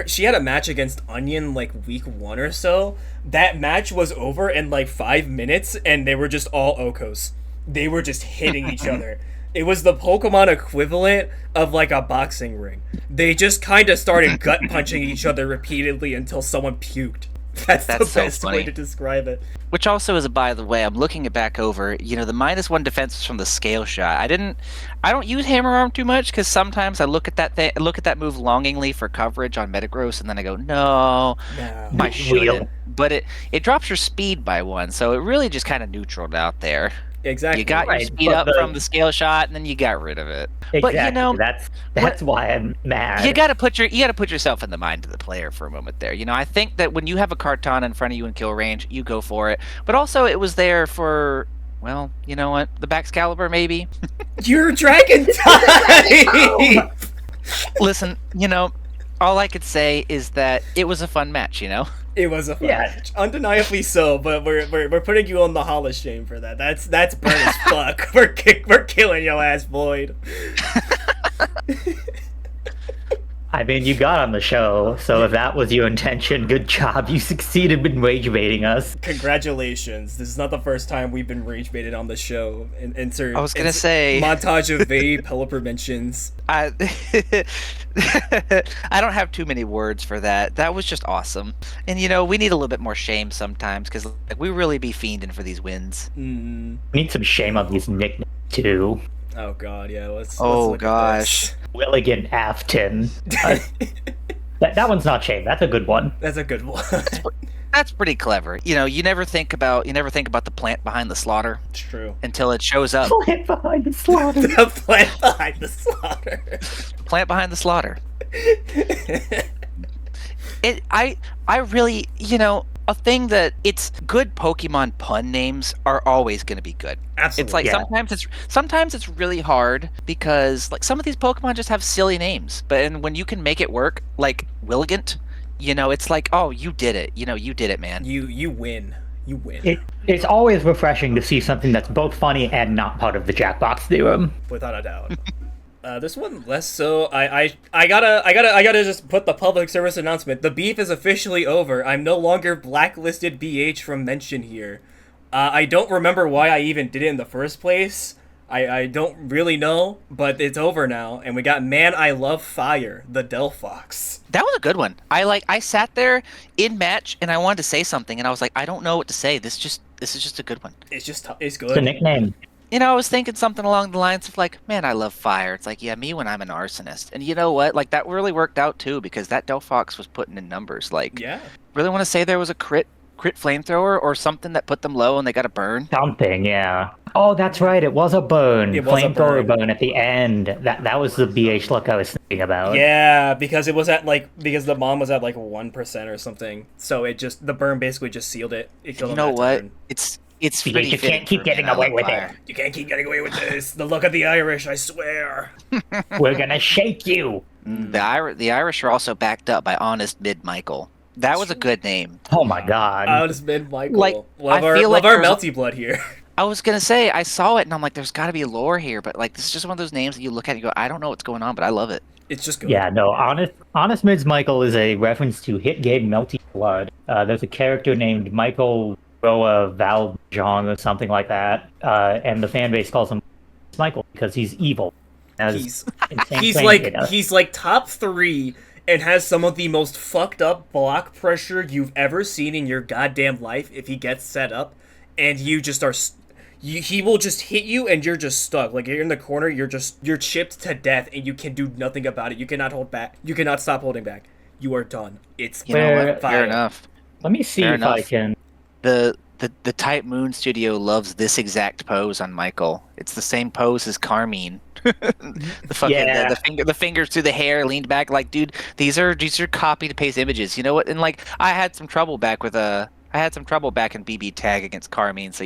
She had a match against Onion like week 1 or so. That match was over in like 5 minutes, and they were just all Okos. They were just hitting each other. It was the Pokemon equivalent of like a boxing ring. They just kind of started gut punching each other repeatedly until someone puked. That's the so best way funny. to describe it. Which also is, by the way, I'm looking it back over. The -1 defense is from the scale shot. I don't use hammer arm too much because sometimes I look at that move longingly for coverage on Metagross, and then I go, no, No. I shouldn't. But it drops your speed by 1, so it really just kind of neutraled out there. Exactly. You got your Right, speed but up from the scale shot, and then you got rid of it. But Exactly. That's why I'm mad. you got to put yourself in the mind of the player for a moment there. I think that when you have a Kartana in front of you in kill range, you go for it. But also, it was there for, well, you know what, the Baxcalibur maybe. You're Dragon type. Listen, all I could say is that it was a fun match. It was a fun Yes. match. Undeniably so, but we're putting you on the Hall of Shame for that. That's burn as fuck. We're killing your ass, Void. I mean, you got on the show, so if that was your intention, good job. You succeeded in rage baiting us. Congratulations. This is not the first time we've been rage baited on the show. Insert. I was gonna say montage of vague Pelipper mentions. I I don't have too many words for that. That was just awesome. And we need a little bit more shame sometimes because we really be fiending for these wins. Mm. We need some shame on these nicknames, too. Oh god, yeah. Let's Oh, look gosh. At Willigan Afton. this. That one's not shame. That's a good one. That's a good one. That's pretty clever. You never think about the plant behind the slaughter It's true. until it shows up. Plant behind the slaughter. The plant behind the slaughter. The plant behind the slaughter. I really, a thing that it's good Pokemon pun names are always going to be good. Absolutely. It's like Yeah. sometimes it's really hard because like some of these Pokemon just have silly names, and when you can make it work, like Willigant, it's like, oh, you did it. You did it, man. You win. You win. It's always refreshing to see something that's both funny and not part of the Jackbox theorem. Without a doubt. This one less so. I gotta just put the public service announcement. The beef is officially over. I'm no longer blacklisted BH from mention here. I don't remember why I even did it in the first place. I don't really know, but it's over now, and we got Man I Love Fire, the Delphox. That was a good one. I sat there in match and I wanted to say something and I was like, I don't know what to say. This is just a good one. It's It's a good. nickname. I was thinking something along the lines of like, man, I love fire. It's like, yeah, me when I'm an arsonist. And you know what? Like that really worked out too because that Delphox was putting in numbers. Like, Yeah. really want to say there was a crit flamethrower or something that put them low and they got a burn. Something, yeah. Oh, that's right. It was a burn. It was a Flamethrower burn. burn at the end. That was the BH look I was thinking about. Yeah, because it was because the bomb was at like 1% or something. So the burn basically just sealed it. It killed You him know that what? turn. It's You pretty can't fitting keep for getting Man, I away Love with Fire. You can't keep getting away with this. The look of the Irish, I swear. We're gonna shake you. The Irish are also backed up by Honest Mid Michael. That was a good name. Oh my god. Honest Mid Michael. Like, love I our, feel love like our there's- melty blood here. I was gonna say I saw it and I'm like, there's got to be lore here, but like this is just one of those names that you look at and you go, I don't know what's going on, but I love it. It's just good. Yeah, no, Honest Mids Michael is a reference to hit game Melty Blood. There's a character named Michael Roa Valjean or something like that, and the fan base calls him Michael because he's evil. He's he's like top 3 and has some of the most fucked up block pressure you've ever seen in your goddamn life if he gets set up, and you just are. He will just hit you and you're just stuck. Like you're in the corner, you're chipped to death and you can do nothing about it. You cannot hold back. You cannot stop holding back. You are done. It's You know what? fire. Fair enough. Let me see Fair if I enough. can. The Type Moon Studio loves this exact pose on Michael. It's the same pose as Carmine. The fucking Yeah. the fingers through the hair, leaned back. Like, dude, these are copy to paste images. You know what? And like, I had some trouble back in BB Tag against Carmine. So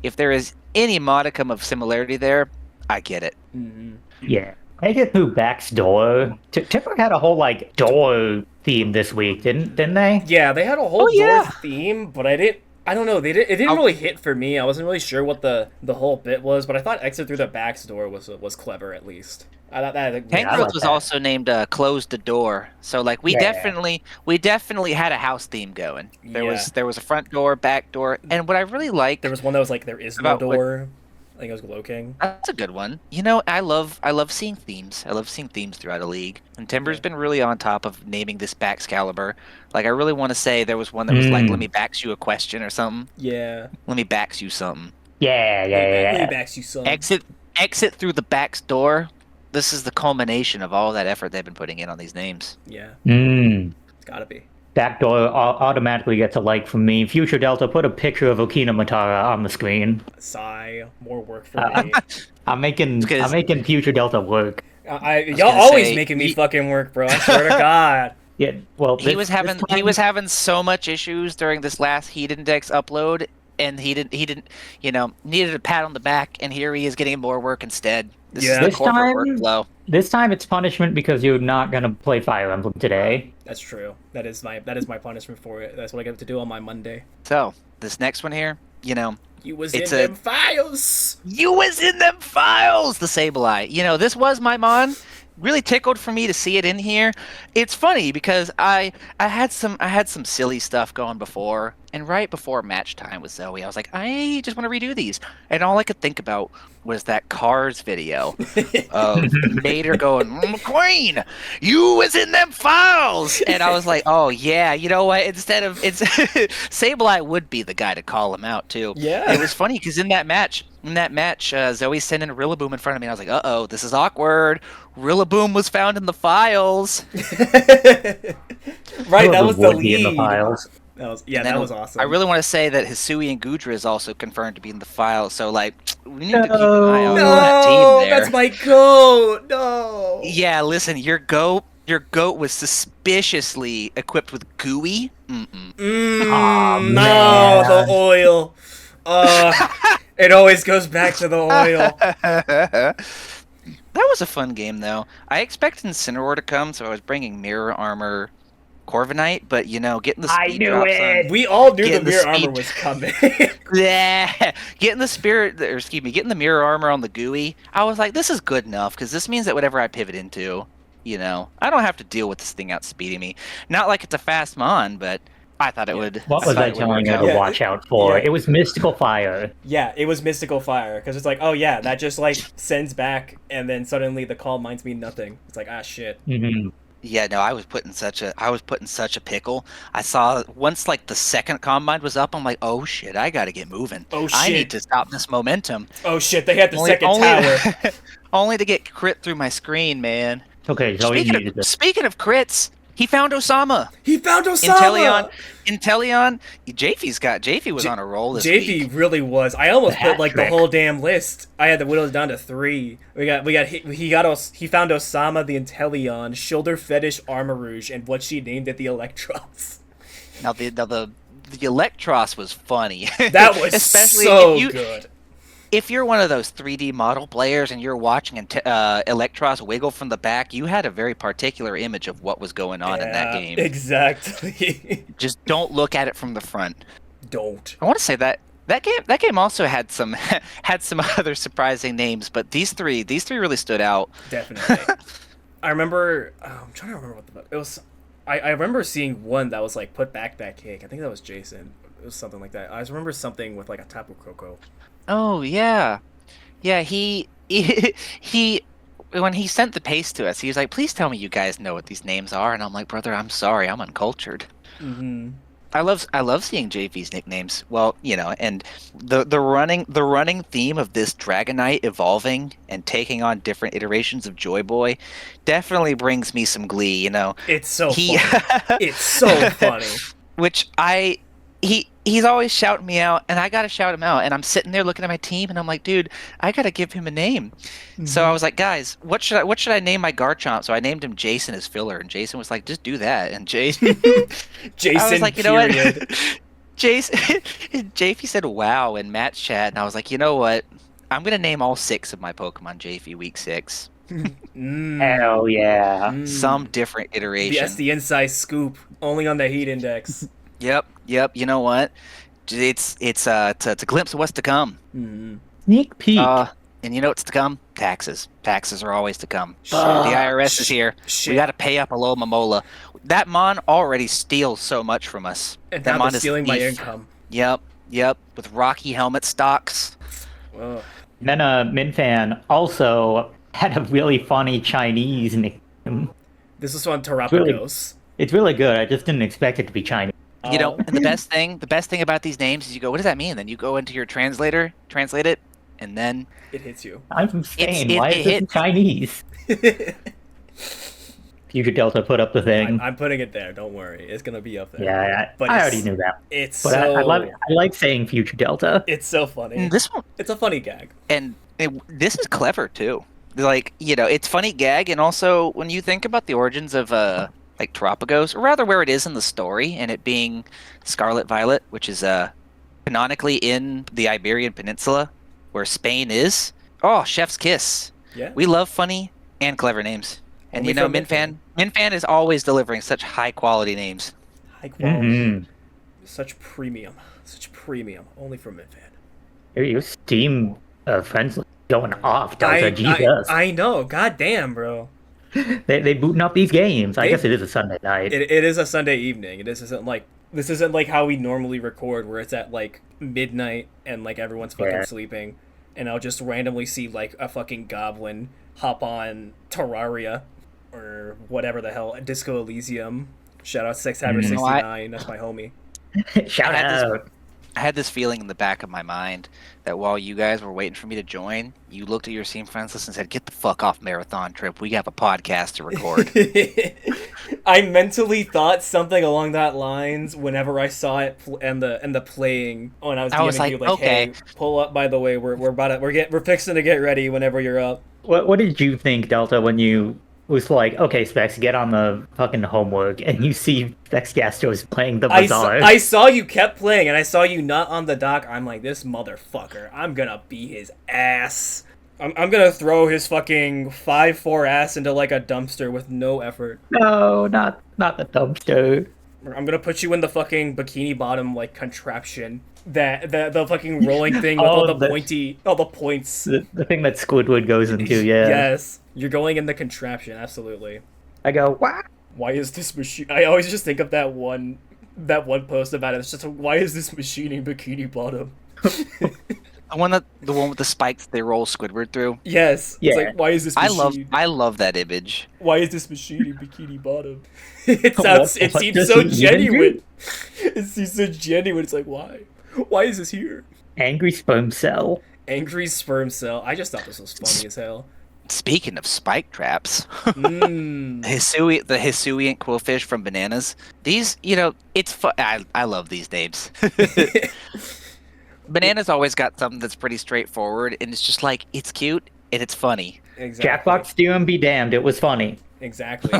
if there is any modicum of similarity there, I get it. Mhm. Yeah. They get through Back's door. Tipper had a whole door theme this week, didn't they? Yeah, they had a whole Oh, yeah. door theme, but I don't know. It didn't really hit for me. I wasn't really sure what the whole bit was, but I thought exit through the back's door was clever at least. I thought that. Tank I Growth like was that. also named "Close the Door," so like we Yeah. definitely had a house theme going. There Yeah. was a front door, back door, and what I really liked There was one that was like there is no About what- door. I think it was Glow King. That's a good one. I love seeing themes. I love seeing themes throughout a league. And Timber's Yeah. been really on top of naming this Baxcalibur. Like I really want to say there was one that was like, "Let me bax you a question" or something. Yeah. Let me bax you something. Yeah, yeah, Let me yeah. back you some. Exit through the back door. This is the culmination of all that effort they've been putting in on these names. Yeah. Mm. It's gotta be. Backdoor automatically gets a like from me. Future Delta, put a picture of Okina Matara on the screen. Sigh. More work for me. I'm making Because- Future Delta work. Y'all gonna always say, making me fucking work, bro. I swear to God. Yeah, well, he was having so much issues during this last heat index upload, and he didn't needed a pat on the back, and here he is getting more work instead. This is the This corporate time- workflow. This time it's punishment because you're not gonna play Fire Emblem today. That's true. That is my punishment for it. That's what I get to do on my Monday. So this next one here, You was It's in a- them files. you was in them files, the Sableye. This was my mon. Really tickled for me to see it in here. It's funny because I had some silly stuff going before, and right before match time with Zoe, I was like, I just want to redo these, and all I could think about was that Cars video of Mater going, "McQueen, you was in them files," and I was like, oh yeah, you know what? Instead of Sableye would be the guy to call him out too. Yeah. It was funny because in that match, Zoe sent in a Rillaboom in front of me, and I was like, uh-oh, this is awkward. Rillaboom was found in the files. Right, that was the Would be in the lead. files. That And then was awesome. I really want to say that Hisui and Gudra is also confirmed to be in the files, so, like, we need to keep an eye out on that No, team there. that's my goat. No. Yeah, listen, your goat was suspiciously equipped with gooey. Mm-mm. Aw, No, man. the oil. It always goes back to the oil. That was a fun game, though. I expected Incineroar to come, so I was bringing Mirror Armor Corviknight, but, getting the I speed knew drops it! We all knew the Getting the mirror armor speed. was coming. Yeah, getting the mirror armor on the gooey. I was like, this is good enough because this means that whatever I pivot into, I don't have to deal with this thing outspeeding me. Not like it's a fast mon, but I thought it would. What was thought I it would telling work you out. to Yeah, watch out for? yeah. It was Mystical Fire. Yeah, it was Mystical Fire because it's like, oh yeah, that just like sends back, and then suddenly the calm minds mean nothing. It's like, ah shit. Hmm. Yeah, no, I was put in such a pickle. I saw once like the second combine was up, I'm like, oh shit, I gotta get moving. Oh I shit. need to stop this momentum. Oh shit, they had the second tower. only to get crit through my screen, man. Okay, so you needed this. Speaking of crits, he found Osama. He found Osama. Inteleon, Jaffe was on a roll this JP week. really was. I almost put like the Hat-trick. whole damn list. I had to whittle it down to 3. He found Osama the Inteleon, Shoulder Fetish Armor Rouge, and what she named it the Electros. Now the Electros was funny. That was especially so if good. If you're one of those 3D model players and you're watching Electros wiggle from the back, you had a very particular image of what was going on in that Yeah, game. Exactly. Just don't look at it from the front. Don't. I want to say that game also had some other surprising names, but these three really stood out. Definitely. I remember. I'm trying to remember what it was. I remember seeing one that was like put back that cake. I think that was Jason. It was something like that. I just remember something with like a Tapu Koko. Oh yeah, he when he sent the paste to us, he was like, "Please tell me you guys know what these names are," and I'm like, "Brother, I'm sorry, I'm uncultured." Mm-hmm. I love seeing JV's nicknames. Well, and the running theme of this Dragonite evolving and taking on different iterations of Joy Boy definitely brings me some glee. It's so He- funny. It's so funny. Which he's always shouting me out, and I gotta shout him out. And I'm sitting there looking at my team, and I'm like, dude, I gotta give him a name. So I was like, guys, what should I name my Garchomp? So I named him Jason as filler, and Jason was like, just do that. And Jason, Jason. I was like, you know period. what? Jason, Jaffe said wow in match chat, and I was like, you know what? I'm gonna name all 6 of my Pokemon Jaffe week 6. Mm. Hell yeah. Mm. Some different iteration. That's the inside scoop. Only on the Heat Index. Yep. You know what? It's a glimpse of what's to come. Mm. Sneak peek. And you know what's to come? Taxes. Taxes are always to come. Shit. The IRS is here. Shit. We got to pay up a little Momola. That Mon already steals so much from us. And that now Mon they're is stealing my thief. income. Yep. With Rocky helmet stocks. Ugh. Then Minfan also had a really funny Chinese nickname. This is on It's really, Terapagos. it's really good. I just didn't expect it to be Chinese. You know, and the best thing about these names is you go, what does that mean? Then you go into your translator, translate it, and then it hits you. I'm from Spain. it Why is this in Chinese? Future Delta put up the thing. I'm putting it there. Don't worry, it's gonna be up there. Yeah, but I already knew that. It's But so. I like saying Future Delta. It's so funny. this one, It's a funny gag. and this is clever too. Like, you know, it's funny gag, and also when you think about the origins of like Terapagos, or rather where it is in the story, and it being Scarlet Violet, which is canonically in the Iberian Peninsula, where Spain is. Oh, chef's kiss. Yeah. We love funny and clever names. And Only you know, from Minfan is always delivering such high quality names. High quality. Mm-hmm. Such premium. Only from Minfan. Your Steam friends going off, Delta. Jesus. I know. God damn, bro. They booting up these games. I They- guess it is a Sunday night. It is a Sunday evening. This isn't like how we normally record, where it's at like midnight and like everyone's fucking Yeah. sleeping, and I'll just randomly see like a fucking goblin hop on Terraria or whatever the hell, Disco Elysium. Shout out Sexhaber69. That's my homie. Shout I had this- out. I had this feeling in the back of my mind that while you guys were waiting for me to join, you looked at your Steam friends list and said, "Get the fuck off Marathon Trip. We have a podcast to record." I mentally thought something along that lines whenever I saw it and the playing when I was I was DMing you, like, hey, okay. pull up. By the way, we're fixing to get ready whenever you're up. What did you think, Delta, when you was like, okay, Specs, get on the fucking homework, and you see Specs Gastos playing the Bazaar? I saw you kept playing, and I saw you not on the dock. I'm like, this motherfucker. I'm gonna beat his ass. I'm gonna throw his fucking 5'4" ass into like a dumpster with no effort. No, not the dumpster. I'm gonna put you in the fucking bikini bottom like contraption. The fucking rolling thing with all the points. The thing that Squidward goes into, yeah. Yes, you're going in the contraption, absolutely. I go, what? Why is this machine? I always just think of that one post about it. It's just why is this machine in bikini bottom? the one with the spikes they roll Squidward through. Yes. Yeah. It's like, why is this machine? I love that image. Why is this machine in bikini bottom? It What seems does so it even genuine. do? It seems so genuine. It's like, why? Why is this here? Angry sperm cell. Angry sperm cell. I just thought this was funny as hell. Speaking of spike traps, Mm. the Hisuian quillfish from Bananas. These, you know, it's fun. I love these names. Bananas always got something that's pretty straightforward, and it's just like, it's cute and it's funny. Exactly. Jackbox theorem be damned, it was funny. Exactly.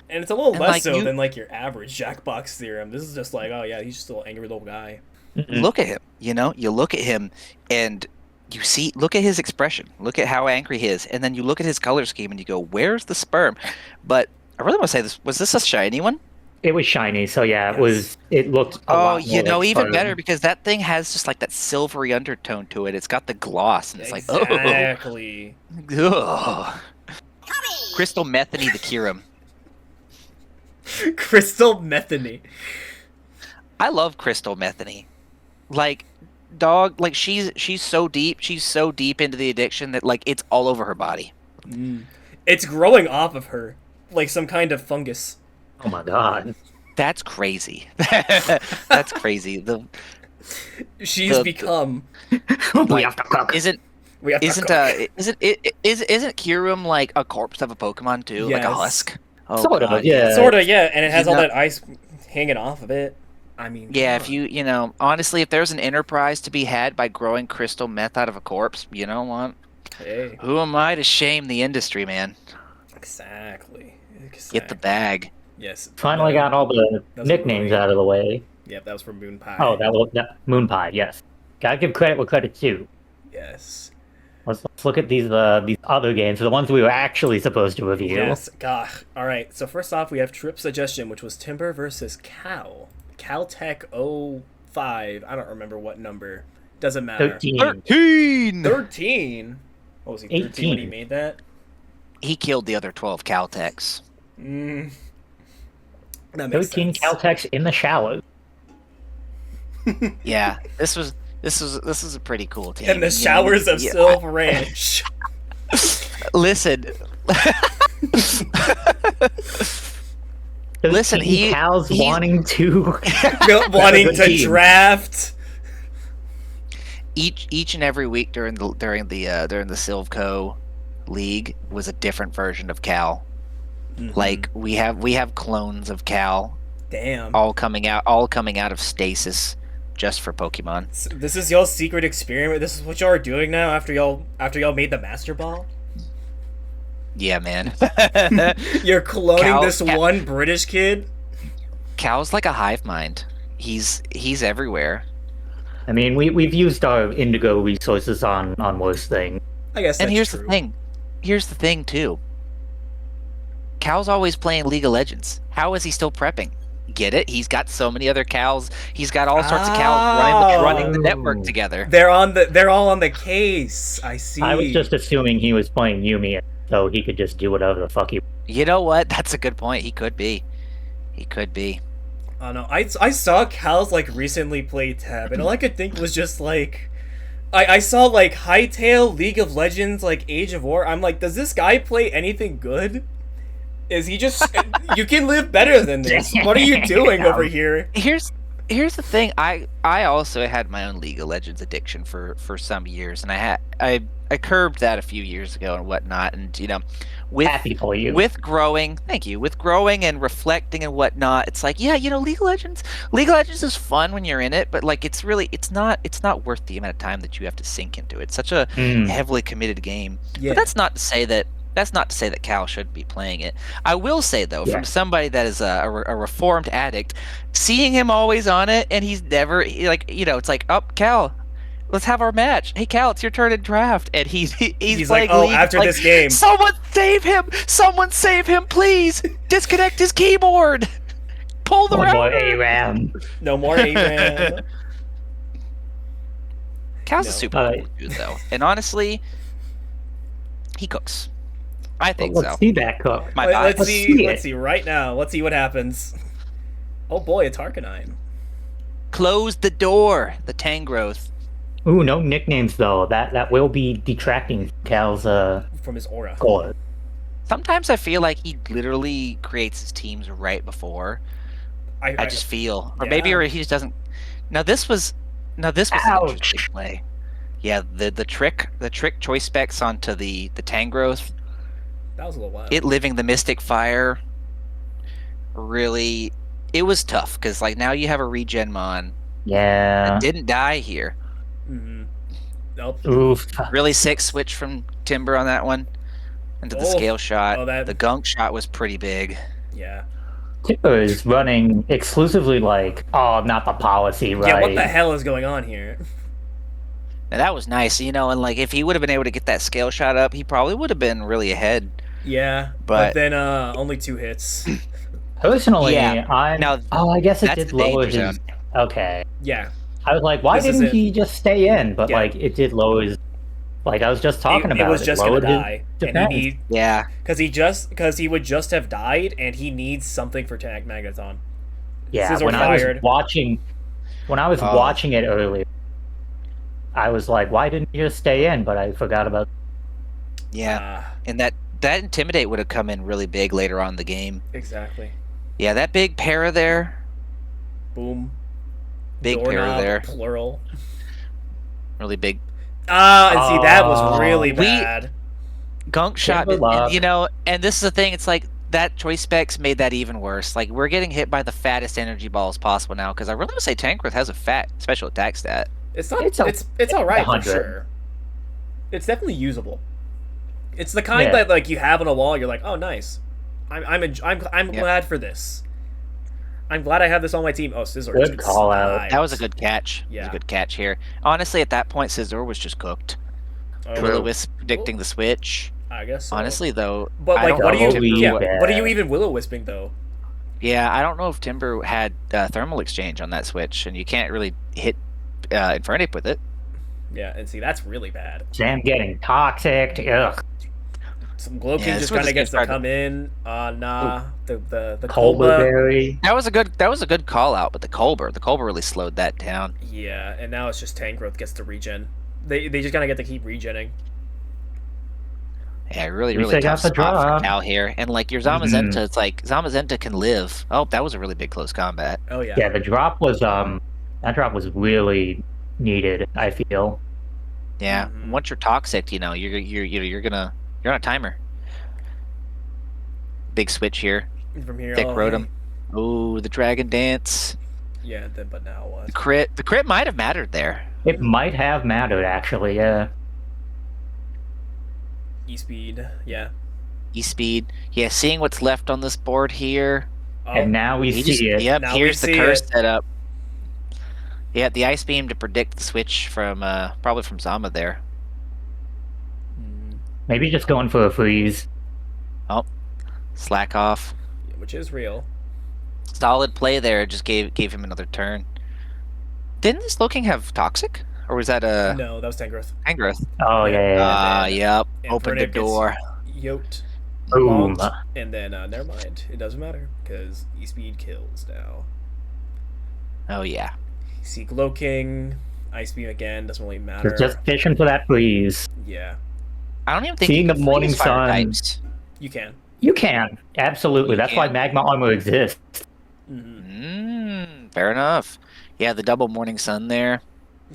And it's a little And, less like, so you- than like your average Jackbox theorem. This is just like, oh yeah, he's just a little angry little guy. Look at him, you know, you look at him and look at his expression, look at how angry he is, and then you look at his color scheme and you go, where's the sperm? But I really want to say this, was this a shiny one? It was shiny, so yeah, Yes. it looked a Oh, lot you more know, like even sperm. better, because that thing has just like that silvery undertone to it. It's got the gloss, and it's like, Exactly. ugh. Crystal Methany the Kirim. Crystal Methany. I love Crystal Methany. Like, dog, like she's so deep into the addiction that like it's all over her body. It's growing off of her like some kind of fungus. Oh my god. That's crazy. That's crazy. She's The- become. We have to cook. Isn't We have to isn't cook. isn't Kirim like a corpse of a Pokemon too, like a Yes. husk? Oh, Sort of, God. yeah. Sort of, yeah, and it has You all know- that ice hanging off of it. I mean, Yeah, come if you know, honestly, if there's an enterprise to be had by growing crystal meth out of a corpse, you know what? on. Hey, Who am I to shame the industry, man? exactly. Get the bag. Yes. Finally got all the That's nicknames great. out of the way. Yep, that was from Moon Pie. Oh, that Moon Pie, yes. Gotta give credit where credit's due. Yes. Let's look at these other games, the ones we were actually supposed to review. Yes. God. All right. So first off, we have Trip Suggestion, which was Timber versus Cal. Caltech 05. I don't remember what number. Doesn't matter. 13. 13! 13. What was he? 13 when he 18. made that? He killed the other 12 Caltex. That makes 13 sense. Caltex in the shower. Yeah, this was This is a pretty cool team. And the showers of Silver Ranch. Listen. Listen, Cal's wanting to draft. Each and every week during the Silvco League was a different version of Cal. Mm-hmm. Like we have clones of Cal. Damn. All coming out of stasis just for Pokemon. So this is y'all's secret experiment. This is what y'all are doing now after y'all made the Master Ball. Yeah, man. You're cloning one British kid. Cal's like a hive mind. He's everywhere. I mean, we've used our Indigo resources on worse things. I guess. And here's true. the thing. Here's the thing too. Cal's always playing League of Legends. How is he still prepping? Get it? He's got so many other Cals. He's got all sorts of Cals running the network together. They're all on the case. I see. I was just assuming he was playing Yumi, so he could just do whatever the fuck he. You know what? That's a good point. He could be. Oh no, I saw Cal's like recently play Tab, and all I could think was just like, I saw like Hytale, League of Legends, like Age of War. I'm like, does this guy play anything good? Is he just? You can live better than this. What are you doing over here? Here's the thing. I also had my own League of Legends addiction for some years, and I curbed that a few years ago and whatnot. And happy for you. With growing and reflecting and whatnot, it's like, yeah, League of Legends is fun when you're in it, but like it's not worth the amount of time that you have to sink into it. It's such a heavily committed game. Yeah. But that's not to say that Cal should be playing it. I will say though, from somebody that is a reformed addict, seeing him always on it, and he's never it's like, oh, Cal, let's have our match. Hey, Cal, it's your turn to draft. And he's like, oh, after this game. Someone save him! Someone save him, please! Disconnect his keyboard! Pull the router! No more ARAM. No more ARAM. Cal's a super cool dude, though. And honestly, he cooks. I think let's see that cook. Let's see right now. Let's see what happens. Oh boy, it's Harkonine. Close the door. The Tangrowth. Ooh, no nicknames though. That will be detracting Cal's from his aura. Score. Sometimes I feel like he literally creates his teams right before. I just feel, or maybe he just doesn't. Now this was an interesting play. Yeah, the trick choice specs onto the Tangrowth. That was a little wild. It living the Mystic Fire. Really, it was tough because like now you have a regen mon. Yeah. That didn't die here. Mm-hmm. Nope. Oof. Really sick switch from Timber on that one. Into the scale shot. Oh, the gunk shot was pretty big. Yeah. Timber is running exclusively like, oh, not the policy, right? Yeah, what the hell is going on here? And that was nice, and like if he would have been able to get that scale shot up, he probably would have been really ahead. Yeah, but then only 2 hits. Personally, Yeah. I guess it did lower his. Zone. Okay. Yeah. I was like, why didn't he just stay in? But like, it did lower his. Like I was just talking about, it was just gonna die, and because he would just have died, and he needs something for Tag Magneton. Yeah, when I was watching it earlier, I was like, why didn't he just stay in? But I forgot about. Yeah, and that Intimidate would have come in really big later on in the game. Exactly. Yeah, that big para there. Boom. Big para there. Plural. Really big. And see, that was really bad. Gunk shot, and this is the thing, it's like, that choice specs made that even worse. Like, we're getting hit by the fattest energy balls possible now, because I really would say Tangrowth has a fat special attack stat. It's not. It's all right for sure. It's definitely usable. It's the kind that like you have on a wall. You're like, oh, nice. I'm glad for this. I'm glad I have this on my team. Oh, Scizor. Good call out. That was a good catch. Yeah, it was a good catch here. Honestly, at that point, Scizor was just cooked. Will-O-Wisp predicting the switch. I guess so. Honestly, though, but like, what are you even Will-O-Wisping though? Yeah, I don't know if Timber had thermal exchange on that switch, and you can't really hit Infernape with it. Yeah, and see, that's really bad. Jam getting toxic. Ugh. Some Glow King Yeah, this just was kind of just gets to hard to- come in. Nah. The Culver Kolba. Berry. That was a good call out, but the Colbur really slowed that down. Yeah, and now it's just Tangrowth gets to regen. They just kind of get to keep regenning. Yeah, really, At least really they got tough the spot for draw. Cal here. And like your Mhm. Zamazenta, it's like Zamazenta can live. Oh, that was a really big close combat. Oh yeah. Yeah, the drop was that drop was really needed, I feel. Yeah, Mhm. once you're toxic, you're on a timer. Big switch here. From here. Thick Oh, Rotom. hey. Oh, the Dragon Dance. Yeah, but now what? The crit might have mattered there. It might have mattered actually, yeah. E-speed. Yeah. E-speed. Yeah, seeing what's left on this board here. Oh, And now we He see just, it. Yep, Now we here's the see curse it. setup. Yeah, the Ice Beam to predict the switch from probably from Zama there. Maybe just going for a freeze. Oh, slack off. which is real. Solid play there. Just gave him another turn. Didn't this Loking have Toxic? Or was that a No, that was Tangrowth. Tangrowth? Oh Yeah. yeah, yeah. Yep. And Opened the Vernic gets door. Yoked. Boom. Bonked, and then never mind. It doesn't matter because E-speed kills now. Oh yeah. See Glow King, Ice Beam again doesn't really matter. They're just fishing for that freeze. Yeah, I don't even think Seeing you the can morning freeze fire sun. types. you can. You can. Absolutely. You That's why can. magma armor exists. Fair enough. Yeah, the double morning sun there.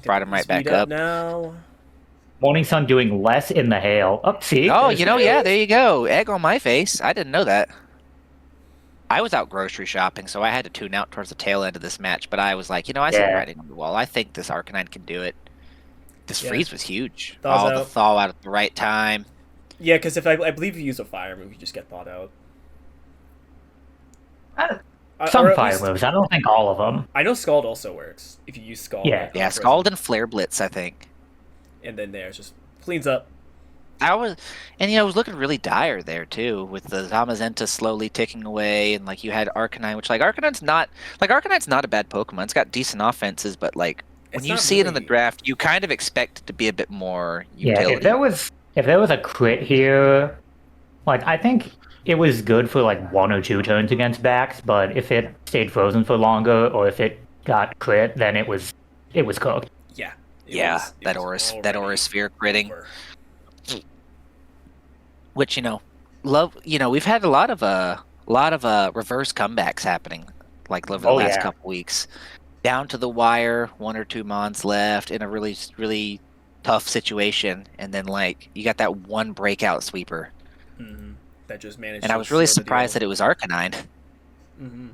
Brought him right back up. now. Morning sun doing less in the hail. Oh, see? Oh, There's yeah, there you go. Egg on my face. I didn't know that. I was out grocery shopping, so I had to tune out towards the tail end of this match. But I was like, I see Yeah. writing on the wall. I think this Arcanine can do it. This Yeah. freeze was huge. Thaws The out. thaw out at the right time. Yeah, because if I believe if you use a fire move, you just get thawed out. Some Or at fire least- moves. I don't think all of them. I know Scald also works if you use Scald. Yeah. on Yeah, Prison. Scald and Flare Blitz, I think. And then there's just cleans up. I was looking really dire there too, with the Zamazenta slowly ticking away, and like you had Arcanine, which Arcanine's not a bad Pokemon. It's got decent offenses, but like when It's you not see it in the really- draft, you kind of expect it to be a bit more Yeah, utility. if there was a crit here, I think it was good for 1 or 2 turns against backs, but if it stayed frozen for longer or if it got crit, then it was cooked. Yeah. That Aura Sphere critting. Over. Which we've had a lot of reverse comebacks happening over the last yeah. couple weeks, down to the wire, 1 or 2 mons left in a really really tough situation, and then you got that one breakout sweeper, Mhm. That just managed. and I was really surprised that it was Arcanine. Mm-hmm.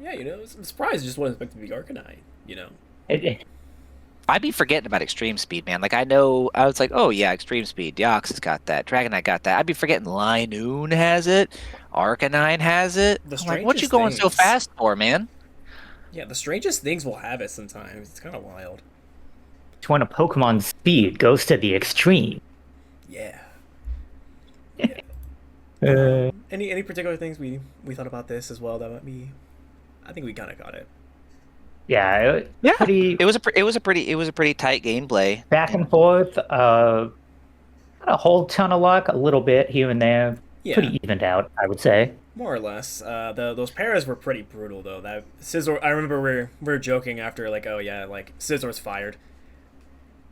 Yeah, I'm surprised it just wasn't expected to be Arcanine. I'd be forgetting about extreme speed, man. I was like, oh yeah, extreme speed. Deox has got that. Dragonite got that. I'd be forgetting Linoon has it. Arcanine has it. The I'm like, what you strangest going so things- fast for, man? Yeah, the strangest things will have it sometimes. It's kind of wild. It's when a Pokemon's speed goes to the extreme. Yeah. Uh, Any particular things we thought about this as well that might be? I think we kind of got it. yeah, pretty It was a pretty tight gameplay. back and forth. Not a whole ton of luck, a little bit here and there. Yeah, Pretty evened out, I would say. more or less. Those paras were pretty brutal though. That Scizor, I remember we were joking after oh yeah, Scizor's fired.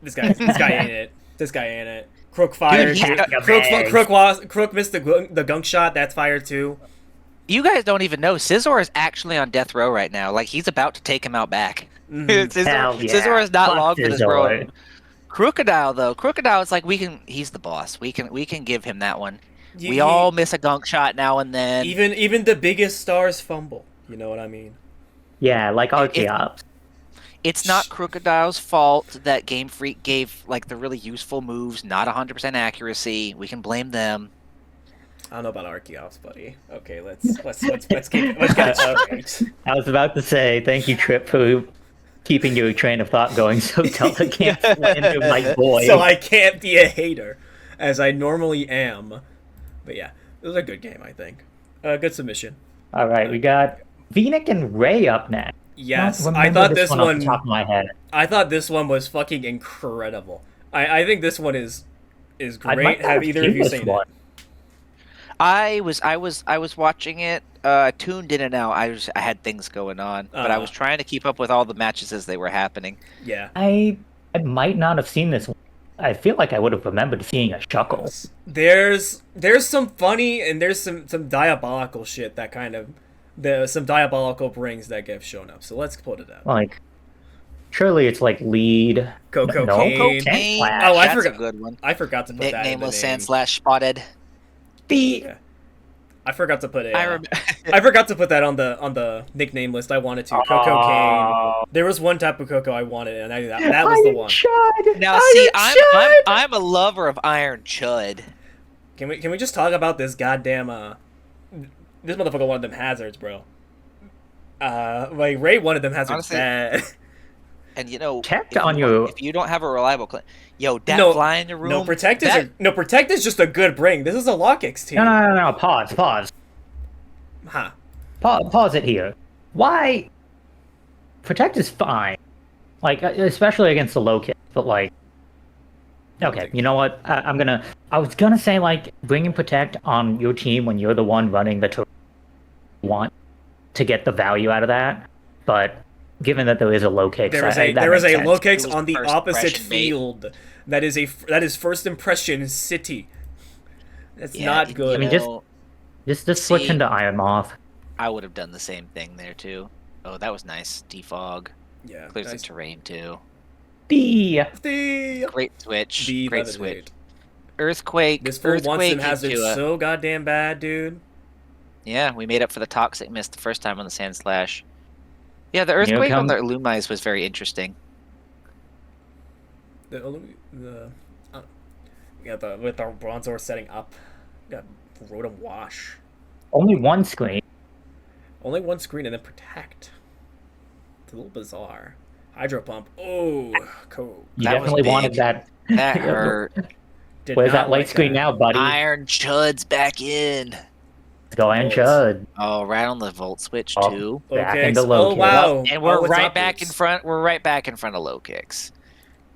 This guy ain't it. This guy ain't it. Crook fired. he's got- Crook missed the gunk shot. That's fired too. You guys don't even know Scizor is actually on death row right now. He's about to take him out back. Mhm. Hell yeah. Scizor is not Fuck long for this Scizor. road. Crocodile though, Crocodile is he's the boss. We can give him that one. We all miss a gunk shot now and then. even the biggest stars fumble. You know what I mean? Yeah, like Archeops. It's not Crocodile's fault that Game Freak gave the really useful moves not 100% accuracy. We can blame them. I don't know about Archeops, buddy. Okay, let's get it straight. I was about to say, thank you, Trip, for keeping your train of thought going so Delta can't slander my boy. So I can't be a hater, as I normally am. But yeah, it was a good game, I think. Good submission. All right, we got Venic and Ray up next. Yes, don't I remember thought this off one. the top of my head. I thought this one was fucking incredible. I think this one is is I great. might not Have either of you this seen one. it? I was watching it, tuned in and out. I had things going on, but I was trying to keep up with all the matches as they were happening. Yeah. I might not have seen this one. I feel like I would have remembered seeing a Chuckle. There's some funny and there's some diabolical shit that kind of some diabolical brings that get shown up. So let's put it up. Like, surely it's like lead. Cocaine. Cocaine. Oh, I That's forgot. a good one. I forgot to put that in the Nameless name. and slash spotted. Yeah. I forgot to put it. I I forgot to put that on the nickname list. I wanted to. Cocaine. There was one type of cocoa I wanted, and that was the one. Chud. Now see, I'm a lover of Iron Chud. Can we just talk about this goddamn this motherfucker wanted them hazards, bro. Like Ray wanted them hazards Honestly, bad. And you know, Check on you. if you don't have a reliable that No, fly in your room. No, Protect is just a good bring. This is a Lockix team. No. Pause. Huh. Pause it here. Why? Protect is fine. Like, especially against the low kick, but like. Okay, you know what? I was gonna say, like, bringing Protect on your team when you're the one running the tour, want to get the value out of that, but given that there is a low kick, There is a low kicks on the opposite field. That is first impression city. That's not good. I mean, just switch into Iron Moth. I would have done the same thing there too. Oh, that was nice. Defog. Yeah. Clears Nice. the terrain too. Great switch. The Great switch. Earthquake. This fool wants them hazards into so goddamn bad, dude. Yeah, we made up for the toxic mist the first time on the Sand Slash. Yeah, the earthquake on the Illumise was very interesting. With our Bronzor setting up, got Rotom Wash. Only one screen. Only one screen and then Protect. It's a little bizarre. Hydro Pump. Oh, cool. You definitely wanted that. That hurt. Where's that light screen now, buddy? Iron Chud's back in. Let's go Iron Chud. Oh, right on the Volt switch too. Back into low kicks. Wow. And we're right back in front. We're right back in front of low kicks.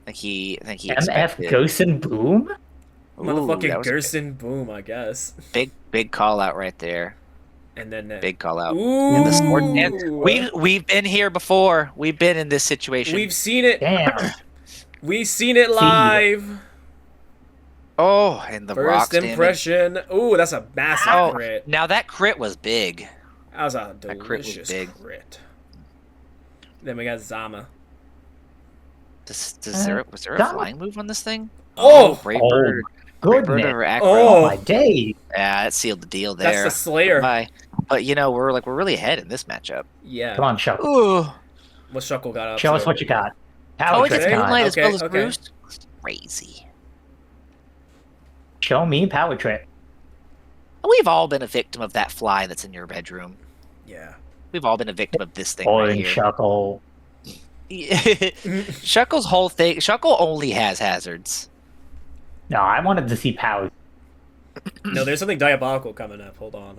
I think he MF expected. Gerson Boom? Motherfucking Gerson Boom, I guess. Big call out right there. And then big call out. Ooh. And the sword dance. We've been here before. We've been in this situation. We've seen it. Damn. We've seen it live. Oh, and the rocks First impression. damage. Ooh, that's a massive crit. Now that crit was big. That was a That crit was delicious big. crit. Then we got Zama. Was there a flying move on this thing? Oh! Brave Bird. Goodness. Brave Bird over Acro. Oh my days. Yeah, that sealed the deal there. That's the Slayer. Bye. But you know, we're really ahead in this matchup. Yeah. Come on, Shuckle. Ooh. What Shuckle got up Show to? us what you got. Oh, it's Trick. Moonlight as well as Okay. Roost. Crazy. Show me Power Trip. We've all been a victim of that fly that's in your bedroom. Yeah. We've all been a victim of this thing Orange right here. Shuckle. Shuckle's whole thing. Shuckle only has hazards. No, I wanted to see Power. No, there's something diabolical coming up. Hold on.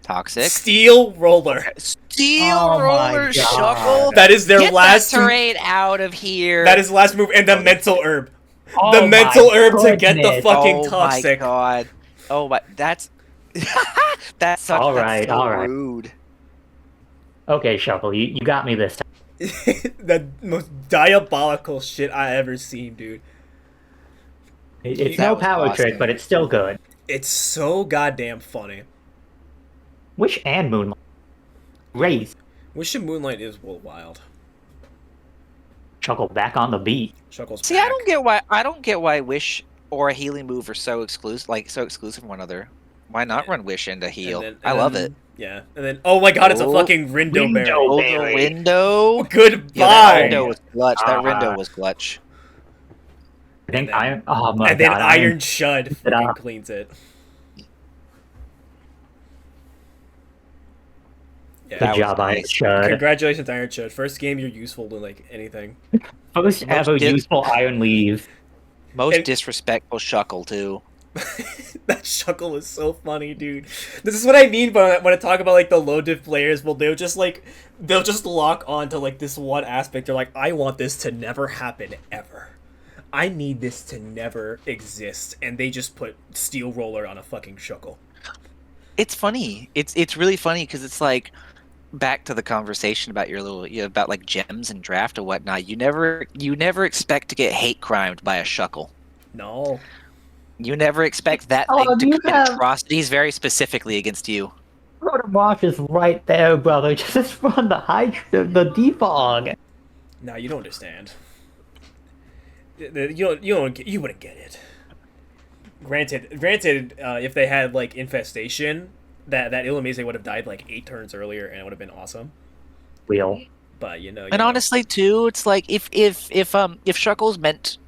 Toxic. Steel Roller. Steel Oh my Roller God. Shuckle. That is their Get last that terrain out of here. That is last move and the mental herb. Oh The my mental herb to get the goodness. fucking oh toxic. my god. Oh my, that's that's such All right, that's so all right. rude. Okay, Shuckle, you got me this time. The most diabolical shit I ever seen, dude. It's That no was Power awesome. Trick, but it's still good. It's so goddamn funny. Wish and Moonlight. Race. Wish and Moonlight is wild. Shuckle back on the beat. Shuckle's See, back. I don't get why Wish or a healing move are so exclusive from one another. Why not run Wish into heal? I love it. Yeah, and then oh my god, it's a Oh, fucking Rindo Berry. Oh, the window. Goodbye. Yeah, that window was clutch. That window was clutch. I think And then- oh my And then god. Iron Shud it fucking up. cleans it. Yeah. Good That job, was Iron nice. Shud. Congratulations, Iron Shud. First game you're useful to like anything. First ever did- useful Iron Leave. Most And- disrespectful Shuckle too. That Shuckle is so funny, dude. This is what I mean when I talk about like the low diff players. Well, they'll just lock on to like this one aspect. They're like, I want this to never happen ever. I need this to never exist, and they just put Steel Roller on a fucking Shuckle. It's funny. It's really funny because it's like back to the conversation about about like gems and draft and whatnot. You never expect to get hate crimed by a Shuckle. No. You never expect that Oh, thing to you commit have- atrocities very specifically against you. Rotomarsh is right there, brother. Just run the defog. Nah, you don't understand. You wouldn't get it. Granted, if they had like infestation, that Illumise would have died like 8 turns earlier, and it would have been awesome. Wheel. But And honestly, too, it's like if Shuckle's meant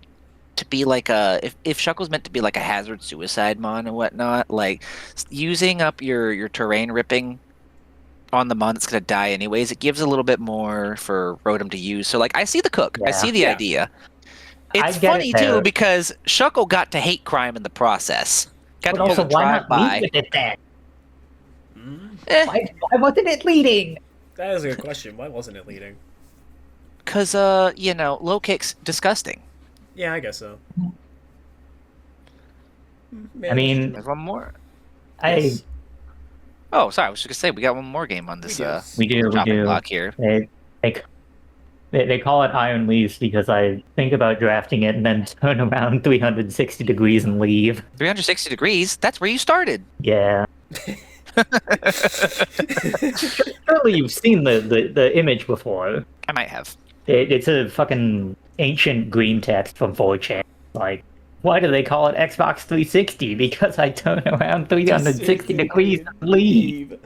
to be like if Shuckle's meant to be like a hazard suicide mon and whatnot, like using up your terrain ripping on the mon that's gonna die anyways, it gives a little bit more for Rotom to use. So like I see the cook, I Yeah. see the idea. I It's get funny it there. too because Shuckle got to hate crime in the process. Got But to be also, able to why drive not by. lead with it then? Eh, Why wasn't it leading? that is a good question. Why wasn't it leading? Cause low kick's disgusting. Yeah, I guess so. I mean, There's one more. Yes. Oh, sorry. I was just gonna say we got one more game on this. We do. we chopping do. block here. They call it Iron Leaves because I think about drafting it and then turn around 360 degrees and leave. 360 degrees. That's where you started. Yeah. Surely you've seen the image before. I might have. It's a fucking ancient green text from 4chan. Like, why do they call it Xbox 360? Because I turn around 360 degrees and leave.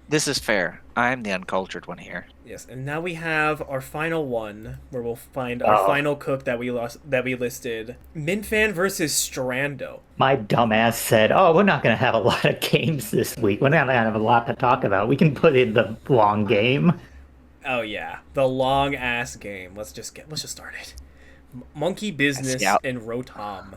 This is fair. I'm the uncultured one here. Yes, and now we have our final one, where we'll find our final cook that we listed. Minfan versus Strando. My dumbass said, "Oh, we're not gonna have a lot of games this week. We're not gonna have a lot to talk about. We can put in the long game." Oh yeah, the long ass game. Let's just start it. Monkey Business Scout. and Rotom.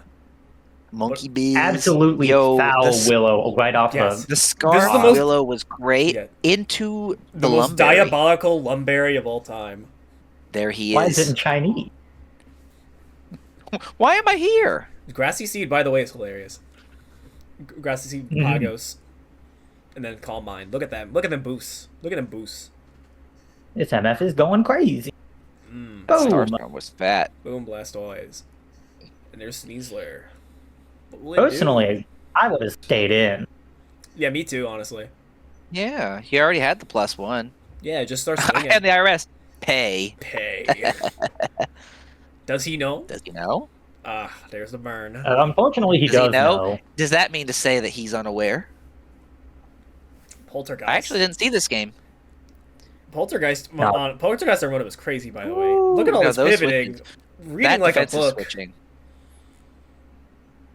Monkey Bees. Absolutely foul Willow right off Yes. The Scar This is the most- Willow was great. Yeah. Into The the most Lumberry. diabolical Lumberry of all time. There he Why is it in is. Chinese? Why am I here? Grassy Seed, by the way, is hilarious. Grassy Seed Pagos. And then Calm Mind. Look at them. Look at them boosts. Look at them boosts. This MF is going crazy. Mm. Boom. Starstorm was fat. Boom Blastoise. And there's Sneasler. What will it do? Personally, I would have stayed in. Yeah, me too, honestly. Yeah, he already had the +1. Yeah, just start swinging. And the IRS. Pay. Pay. Does he know? Does he know? Ah, there's the burn. Unfortunately, he Does he does know? know. Does that mean to say that he's unaware? Poltergeist. I actually didn't see this game. Poltergeist. No. Poltergeist Armada was crazy, by the way. Ooh, Look at all no, this those pivoting. switches. Reading That like a defense is book. switching.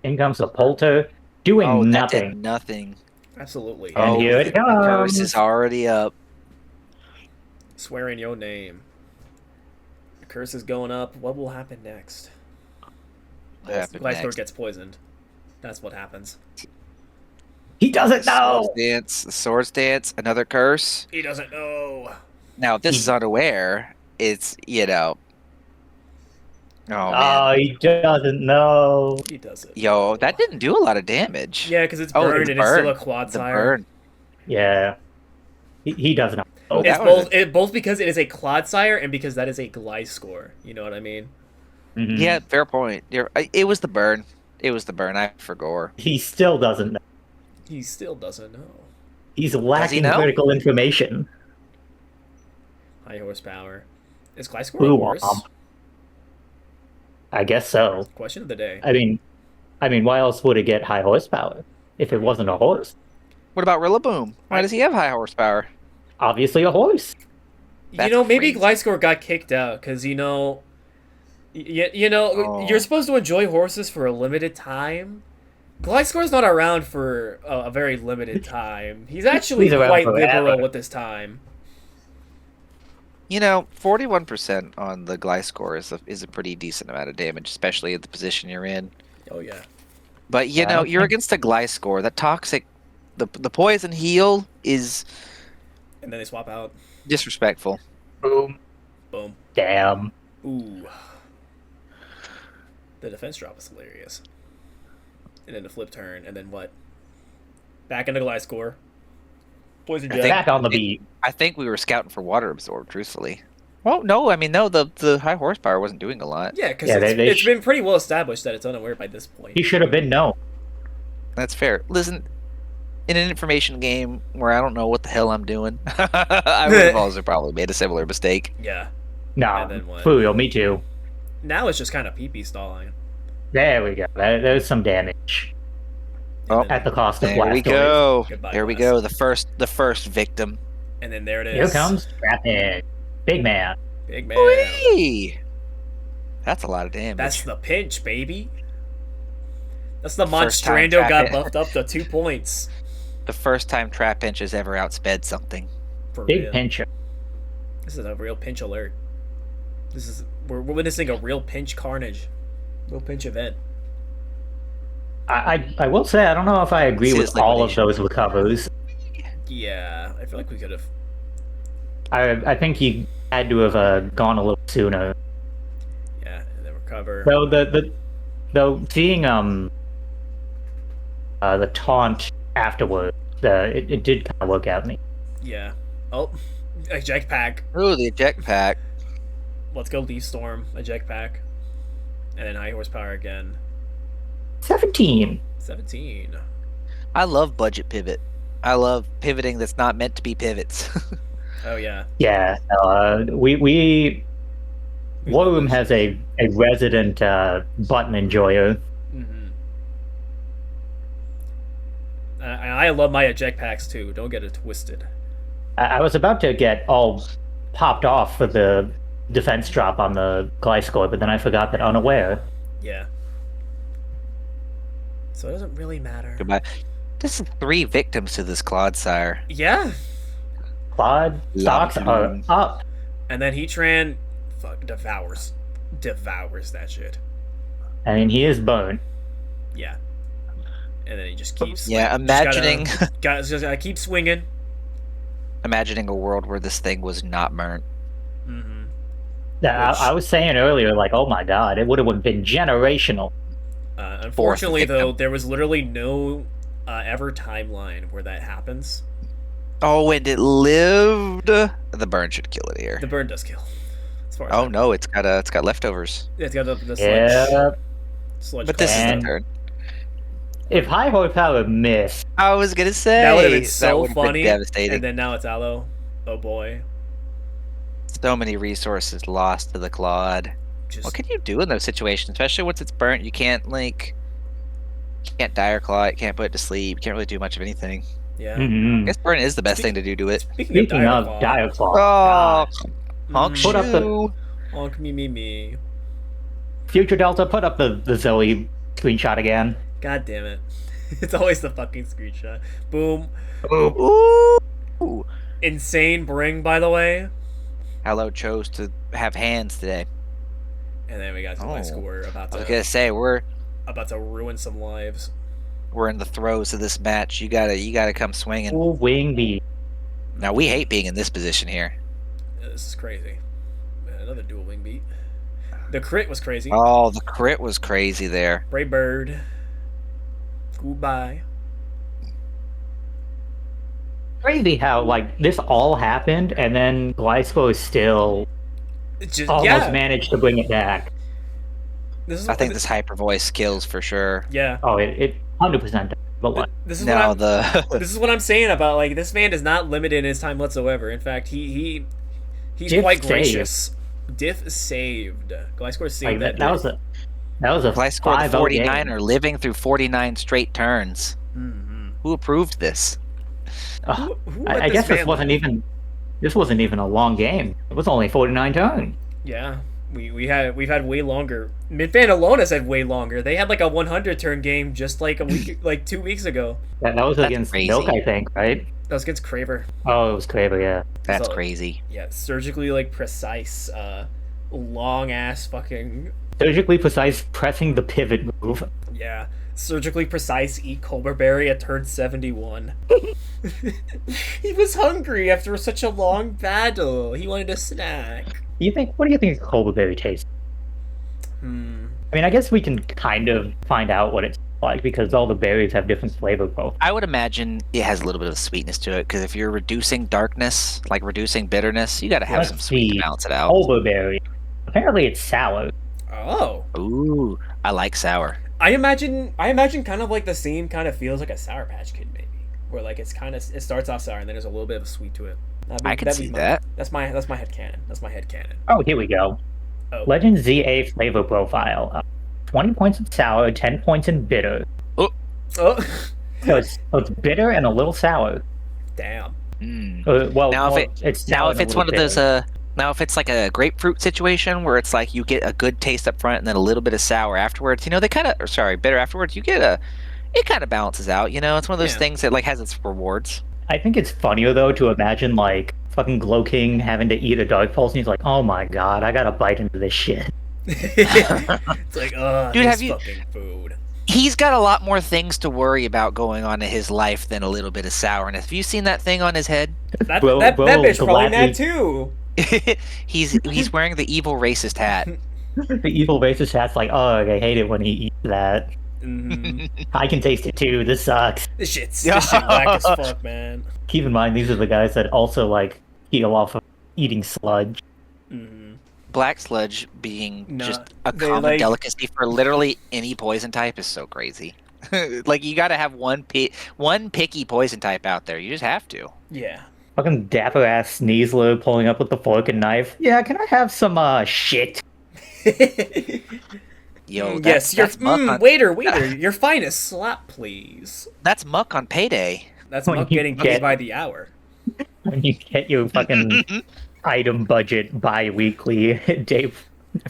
In comes the Polter, doing Oh, that nothing. did nothing. Absolutely. And Oh, here it the curse comes. is already up. Swearing your name. The curse is going up. What will happen next? What happened Gliscor next? gets poisoned. That's what happens. He doesn't know. Swords dance, another curse. He doesn't know. Now, if this is unaware, it's, Oh, man. Oh, he doesn't know. He doesn't. Yo, that didn't do a lot of damage. Yeah, because it's Oh, burned the and it's still a burn. quad The sire. burn. Yeah. He doesn't know. Oh, It's that was both because it is a Clod Sire and because that is a Gliscor. You know what I mean? Mhm. Yeah, fair point. It was the burn. It was the burn. I forgot. He still doesn't know. He still doesn't know. He's lacking know? critical information. High horsepower. Is Gliscor Ooh, a horse? I guess so. Question of the day. I mean, why else would it get high horsepower if it wasn't a horse? What about Rillaboom? Why does he have high horsepower? Obviously a horse. You know, maybe crazy. Gliscor got kicked out because you're Oh. supposed to enjoy horses for a limited time. Gliscor's not around for a very limited time. He's actually He's around quite forever. liberal with his time. 41% on the Gliscor is a pretty decent amount of damage, especially at the position you're in. Oh yeah. But Yeah, you're okay. against a Gliscor. The toxic, the poison heal is And then they swap out. disrespectful. Boom. Boom. Damn. Ooh. The defense drop is hilarious. And then the flip turn, and then what? Back into glide score. Poison jet. Back on the beat. I think we were scouting for water absorb, truthfully. Well, no, I mean, no, the high horsepower wasn't doing a lot. Yeah, because Yeah, it's been pretty well established that it's unaware by this point. He should have been known. That's fair. Listen, in an information game where I don't know what the hell I'm doing, I would have also probably made a similar mistake. Yeah. No, And then what? for real, me too. Now it's just kind of pee-pee stalling. There we go. There's some damage. Oh, And At the cost of There we Blastoise. go. Goodbye, There we Blast. go. The first victim. And then there it is. Here comes Trapinch. Big man. Big man. Whee! That's a lot of damage. That's the pinch, baby. That's the First time Monstrando got Trapinch. buffed up to 2 points. the first time Trapinch has ever outsped something. For Big real. pincher. This is a real pinch alert. We're witnessing a real pinch carnage. Real pinch event. I will say, I don't know if I agree This with is all of liquidation. those recovers. Yeah, I feel like we could have. I think he had to have gone a little sooner. Yeah, and then recover. Though seeing the taunt afterwards, it did kind of work out me. Yeah. Oh, eject pack. Ooh, the eject pack. Let's go Leaf Storm. Eject pack. And then high horsepower again. 17. 17. I love budget pivot. I love pivoting that's not meant to be pivots. Oh yeah. Yeah, we War Room has a resident button enjoyer. Mm-hmm. I love my eject packs too. Don't get it twisted. I was about to get all popped off for the defense drop on the Gliscor, but then I forgot that unaware. Yeah. So it doesn't really matter. Goodbye. This is 3 victims to this Clodsire. Yeah. Claude stocks are Love. up. And then Heatran devours that shit. I mean, he is burned. Yeah. And then he just keeps. Yeah, just imagining gotta keep swinging. imagining a world where this thing was not burnt. Mm-hmm. Yeah, I was saying earlier, like, oh my god, it would have been generational. Unfortunately, victim. though, there was literally no ever timeline where that happens. Oh, and it lived. The burn should kill it here. The burn does kill. As far as Oh no, it's got leftovers. it's got the sludge. Yeah. Sludge But this is And- the turn. If High Horsepower missed, I was gonna say that would have been that so would've been funny. devastating. And then now it's Aloe. Oh boy. So many resources lost to the Claude. Just What can you do in those situations, especially once it's burnt? You can't dire claw it, can't put it to sleep, you can't really do much of anything. yeah. I mhm. guess burn is the best thing to do to it. Speaking of Speaking of Dire Direclaw, Oh, honk Mm. Put up the- shoe. Honk me. Future Delta, put up the Zoe screenshot again. God damn it. It's always the fucking screenshot. Boom. Ooh. Insane bring, by the way. Hello chose to have hands today. And then we got my Oh. score about I was gonna say we're ruin some lives. in the throes of this match. You gotta come swinging. Full wing beat. Now we hate being in this position here. This is crazy. Man, another dual wing beat. The crit was crazy. Oh, the crit was crazy there. Brave Bird. Goodbye. Crazy how, like, this all happened, and then Gliscor still It's just, almost yeah. managed to bring it back. This is I think this hyper voice kills for sure. Yeah. Oh, it 100% does, but like, This is Now what the this is what I'm saying about, like, this man is not limited in his time whatsoever. In fact, he's Diff quite saved. gracious. Diff saved. Gliscor saved like that. that was a Fly scored 5-0 49 game. are living through 49 straight turns. Mm-hmm. Who approved this? Ugh, Who let I guess man this wasn't even a long game. It was only 49 turns. Yeah, we've had way longer. Midfan alone has had way longer. They had like a 100 turn game just like a week, like 2 weeks ago. That was That's against crazy. Milk, I think, right? That was against Craver. Oh, it was Kraber, yeah. That's So- crazy. Yeah, surgically like precise, long ass fucking Surgically precise pressing the pivot move. yeah, surgically precise. Eat Colbert Berry at turn 71. He was hungry after such a long battle. He wanted a snack. What do you think Colberberry tastes? I mean, I guess we can kind of find out what it's like because all the berries have different flavor profiles. I would imagine it has a little bit of sweetness to it because if you're reducing darkness, like reducing bitterness, you got to have Let's some sweet see. to balance it out. Elderberry. Apparently, it's sour. Oh. Ooh, I like sour. I imagine kind of like the same kind of feels like a Sour Patch Kid maybe, where like it starts off sour and then there's a little bit of a sweet to it. I can see that. That's my head canon. That's my head canon. Oh, here we go. Oh. Legend ZA flavor profile. 20 points in sour, 10 points in bitter. Oh, So it's bitter and a little sour. damn. Well, Now well, if it's sour now if and a it's little one of those bitter. now if it's like a grapefruit situation where it's like you get a good taste up front and then a little bit of sour afterwards, they kind of bitter afterwards, it kind of balances out, it's one of those things that like has its rewards. I think it's funnier though to imagine like fucking Glow King having to eat a Dark Pulse and he's like, oh my god, I gotta bite into this shit. It's like, Dude, this have you- fucking food. He's got a lot more things to worry about going on in his life than a little bit of sourness. Have you seen that thing on his head? That Bro, bitch probably gladly- mad too. he's wearing the evil racist hat. The evil racist hat's like, oh, I hate it when he eats that. Mhm. I can taste it too. This sucks. This shit whack as fuck, man. Keep in mind, these are the guys that also like heal off of eating sludge. Mhm. Black sludge being No, just a they common like- delicacy for literally any poison type is so crazy. Like you got to have one picky poison type out there. You just have to. Yeah. Fucking dapper ass Sneasler pulling up with the fork and knife. Yeah, can I have some shit? Yo, yes, that's muck on, waiter, your finest slap, please. that's muck on payday. That's When Muck you getting paid get- by the hour. When you get your fucking item budget bi-weekly, day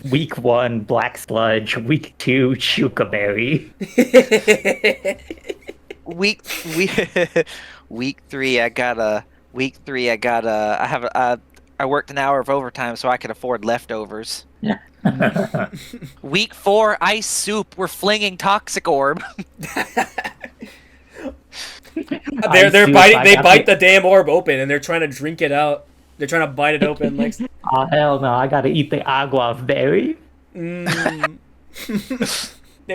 week 1 black sludge, week 2 shuka berry. week week 3 I worked an hour of overtime so I could afford leftovers. Week 4 ice soup, we're flinging toxic orb. They bite the damn orb open and they're trying to drink it out. They're trying to bite it open like Oh hell no, I gotta eat the agua berry. They're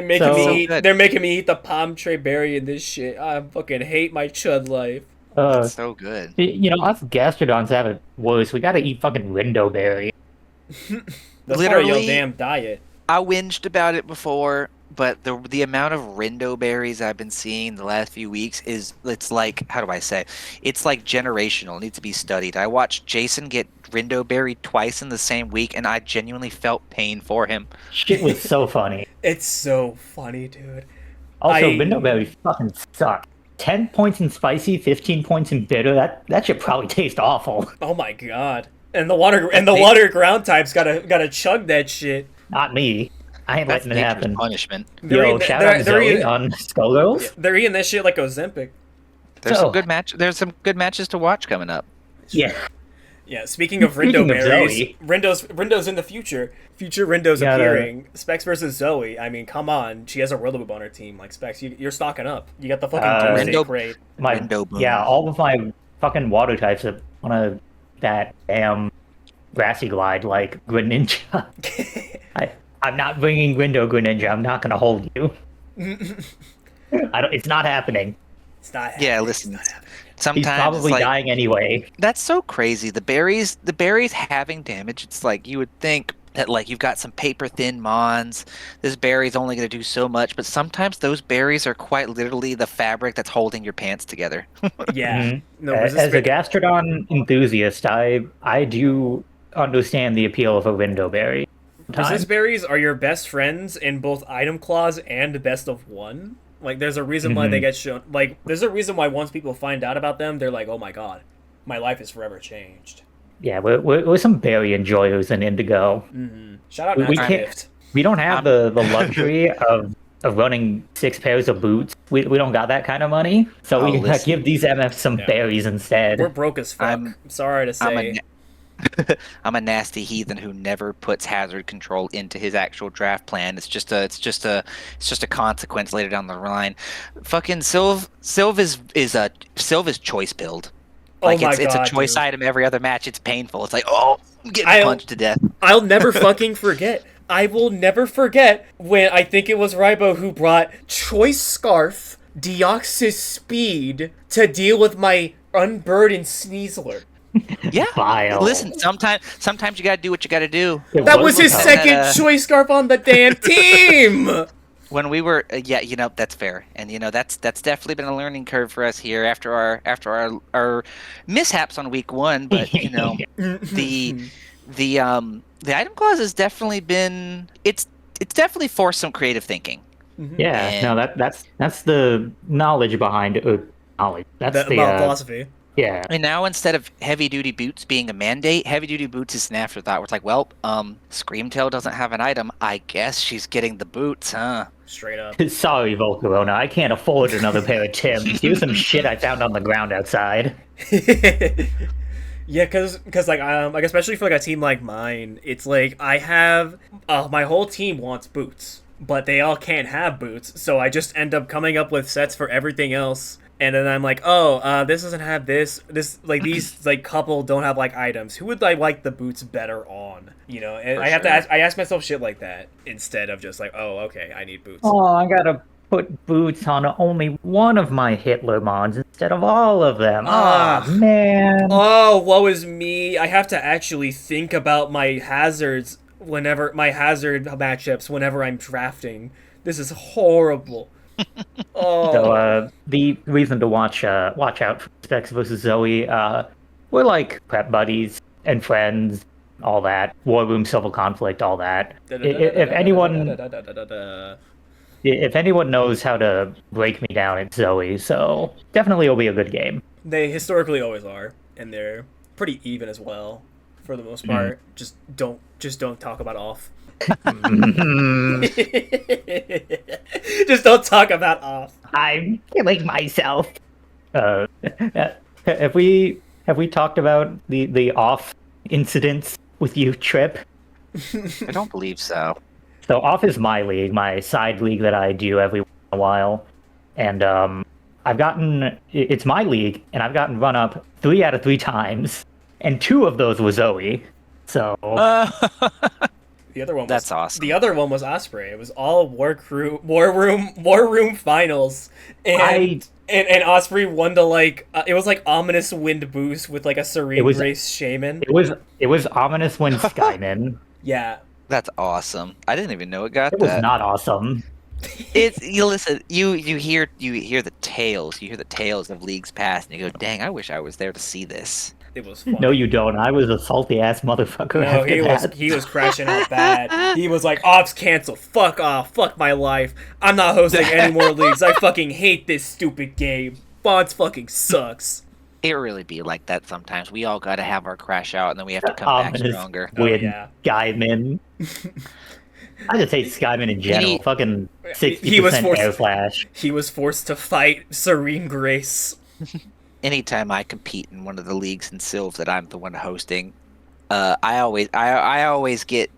making So good. They're making me eat the palm tree berry in this shit. I fucking hate my chud life. That's so good. Us gastrodons have it worse. We gotta eat fucking rindo berry. That's part of your Literally- damn diet. I whinged about it before, but the amount of rindo berries I've been seeing the last few weeks it's like, how do I say? It's like generational. It needs to be studied. I watched Jason get rindo berry twice in the same week, and I genuinely felt pain for him. Shit was so funny. It's so funny, dude. Also, I- rindo berry fucking suck. 10 points in spicy, 15 points in bitter. That should probably taste awful. Oh my god. And the water ground types gotta chug that shit. Not me. I ain't That's letting it nature's happen. punishment. They're Yo, eating- shout they're- out they're Zoe eating- on Skullgirls. They're eating that shit like Ozempic. There's So- some good There's some good matches to watch coming up. Yeah. Yeah, speaking of Speaking Rindo of berries, Zoe. Rindo's in the future. Future Rindo's Yeah, appearing. Specs versus Zoe. I mean, come on. She has a Rillaboom on her team. Like, Specs, you're stocking up. You got the fucking Doomsday Rindo- crate. Rindo boom. Yeah, all of my fucking water types are one of that damn grassy glide like Greninja. I'm not bringing Rindo Greninja. I'm not gonna hold you. It's not happening. It's not Yeah, happening. listen. It's not happening. Sometimes He's probably it's like, dying anyway. that's so crazy. The berries having damage. It's like you would think that like you've got some paper thin mons. This berry's only going to do so much, but sometimes those berries are quite literally the fabric that's holding your pants together. Yeah. Mhm. No, As a resist- Gastrodon enthusiast, I do understand the appeal of a Rindo berry. resist berries are your best friends in both item clause and best of one. Like, there's a reason why they get shown. Like, there's a reason why once people find out about them, they're like, oh my god, my life is forever changed. Yeah, we're some berry enjoyers in Indigo. Shout out We Natural can't- Gift. We don't have the luxury of running 6 pairs of boots. We don't got that kind of money, so Oh, we listen. give these MFs some Yeah. berries instead. We're broke as fuck. I'm- I'm sorry to I'm say. I'm a nasty heathen who never puts hazard control into his actual draft plan. It's just a consequence later down the line. Fucking Sylv is choice build. Like oh my it's god, a choice dude. item every other match. It's painful. It's like, oh, I'm getting I'll- punched to death. I'll never fucking forget. I will never forget when I think it was Raibo who brought Choice Scarf, Deoxys Speed to deal with my unburdened Sneasler. Yeah. Vile. Listen, sometimes you gotta do what you gotta do. That was his vile. second Choice Scarf on the damn team! When we were, that's fair, and that's definitely been a learning curve for us here after our mishaps on week 1. But the item clause has definitely been it's definitely forced some creative thinking. Yeah, And- no, that's the knowledge behind knowledge. That's the philosophy. yeah. And now instead of heavy duty boots being a mandate, heavy duty boots is an afterthought. Where it's like, well, Screamtail doesn't have an item. I guess she's getting the boots, huh? Straight up. Sorry, Volcarona, I can't afford another pair of Tims. Here's some shit I found on the ground outside. Yeah, cause like especially for like a team like mine, it's like I have my whole team wants boots, but they all can't have boots, so I just end up coming up with sets for everything else. And then I'm like, this doesn't have this. This like these like couple don't have like items. Who would I like the boots better on? And For I have to sure. I ask myself shit like that instead of just like, oh, okay, I need boots. Oh, I gotta put boots on only one of my Hitler mons instead of all of them. Ah. Oh, man. Oh, woe is me. I have to actually think about my hazards matchups whenever I'm drafting. This is horrible. Oh. So, the reason to watch out for Specs versus Zoe, we're like prep buddies and friends, all that. War room, civil conflict, all that. If anyone knows how to break me down, it's Zoe, so definitely it'll be a good game. They historically always are, and they're pretty even as well, for the most part. Just don't talk about off. Just don't talk about off. I'm killing myself. Have we talked about the off incidents with you, Trip? I don't believe so. So off is my league, my side league that I do every once in a while, and it's my league, and I've gotten run up 3 out of 3 times, and 2 of those was Zoe. So The other one was, That's awesome. The other one was Osprey. It was all war room finals, and Osprey won to like it was like ominous wind boost with like a serene grace shaman. it was ominous when Skyman. Yeah, That's awesome. I didn't even know it got It was that. not awesome. You listen. You hear the tales. You hear the tales of leagues past, and you go, "Dang, I wish I was there to see this." it was fun. No, you don't. I was a salty ass motherfucker. No, after he was crashing out bad. He was like, "Ops cancel. Fuck off. Fuck my life. I'm not hosting any more leagues. I fucking hate this stupid game. Bonds fucking sucks." It really be like that sometimes. We all got to have our crash out, and then we have to come back Ominous stronger. With yeah. Skyman. I just hate Skyman in general. Fucking 60% air flash. He was forced to fight Serene Grace. Anytime I compete in one of the leagues in Sylve that I'm the one hosting, I always get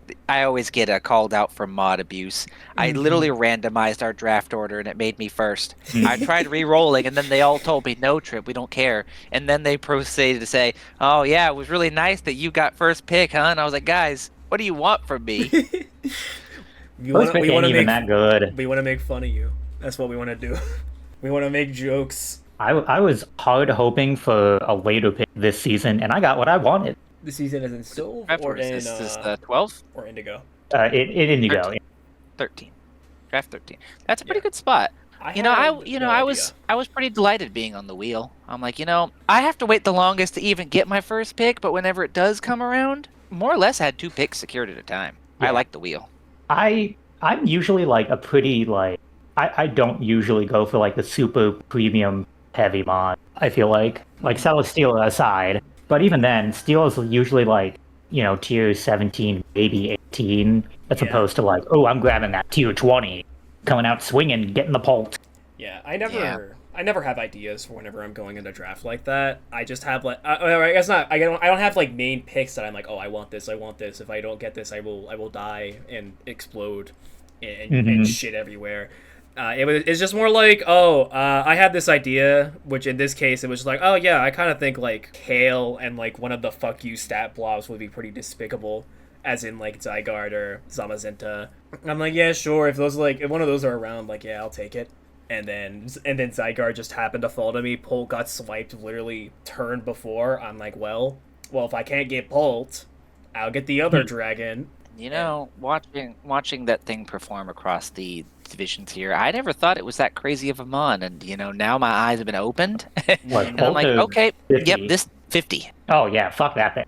called out for mod abuse. I literally randomized our draft order and it made me first. I tried re-rolling and then they all told me, "No, Trip, we don't care." And then they proceeded to say, "Oh yeah, it was really nice that you got first pick, huh?" And I was like, "Guys, what do you want from me?" First pick ain't even that good. We want to make fun of you. That's what we want to do. We want to make jokes. I was hard hoping for a later pick this season, and I got what I wanted. The season is in Sylve Draft or order, in is this 12? or Indigo. In Indigo. 13. Draft 13. That's a pretty good spot. I was pretty delighted being on the wheel. I'm like, I have to wait the longest to even get my first pick, but whenever it does come around, more or less had 2 picks secured at a time. Yeah. I like the wheel. I'm usually like a pretty like I don't usually go for like the super premium heavy mod. I feel like Celesteela aside, but even then, Steel is usually like tier 17, maybe 18, as opposed to like, oh, I'm grabbing that tier 20, coming out swinging, getting the pult. Yeah, I never have ideas for whenever I'm going into draft like that. I just have like I guess not. I don't have like main picks that I'm like, oh, I want this. If I don't get this, I will die and explode and shit everywhere. It's just more like, I had this idea, which in this case it was just like, oh yeah, I kind of think like Kale and like one of the fuck you stat blobs would be pretty despicable as in like Zygarde or Zamazenta. I'm like, yeah, sure. If one of those are around, like, yeah, I'll take it. And then Zygarde just happened to fall to me. Polt got swiped literally turn before. I'm like, well, if I can't get Polt, I'll get the other dragon. You know, watching that thing perform across the divisions here, I never thought it was that crazy of a mon, and you know, now my eyes have been opened, What, and I'm like, Polt is okay, 50? yep, this 50. Oh yeah, fuck that thing.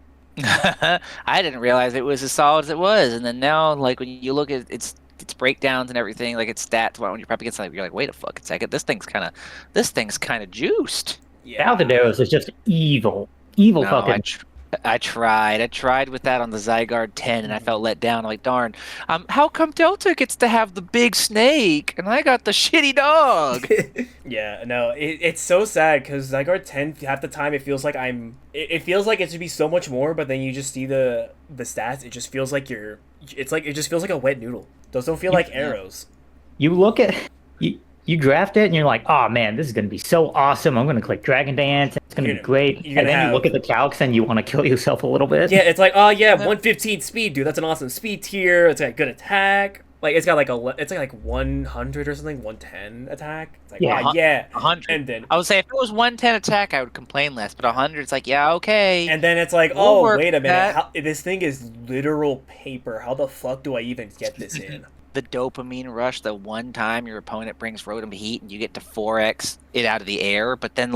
I didn't realize it was as solid as it was, and then now, like when you look at its breakdowns and everything, like its stats, when you're up against something, you're like, wait a fucking second, this thing's kind of juiced. Yeah. Aldedaros is just evil, No, fucking. I tried with that on the Zygarde 10, and I felt let down. I'm like, darn, how come Delta gets to have the big snake, and I got the shitty dog? Yeah, no, it's so sad because Zygarde 10, half the time it feels like it feels like it should be so much more, but then you just see the stats, it just feels like it just feels like a wet noodle. Those don't feel like arrows. You look at you draft it and you're like, oh man, this is gonna be so awesome. I'm gonna click Dragon Dance. It's gonna be great. you're And gonna then have- you look at the calcs and you want to kill yourself a little bit. Yeah, it's like, oh yeah, 115 speed, dude. That's an awesome speed tier. It's got good attack. Like it's got like 100 or something, 110 attack. It's like, Yeah, oh, yeah, 100. and then I would say if it was 110 attack, I would complain less, but 100, it's like, yeah, okay. and then it's like, We'll oh work wait a minute, that. this thing is literal paper. How the fuck do I even get this in? The dopamine rush, the one time your opponent brings Rotom Heat and you get to 4x it out of the air, but then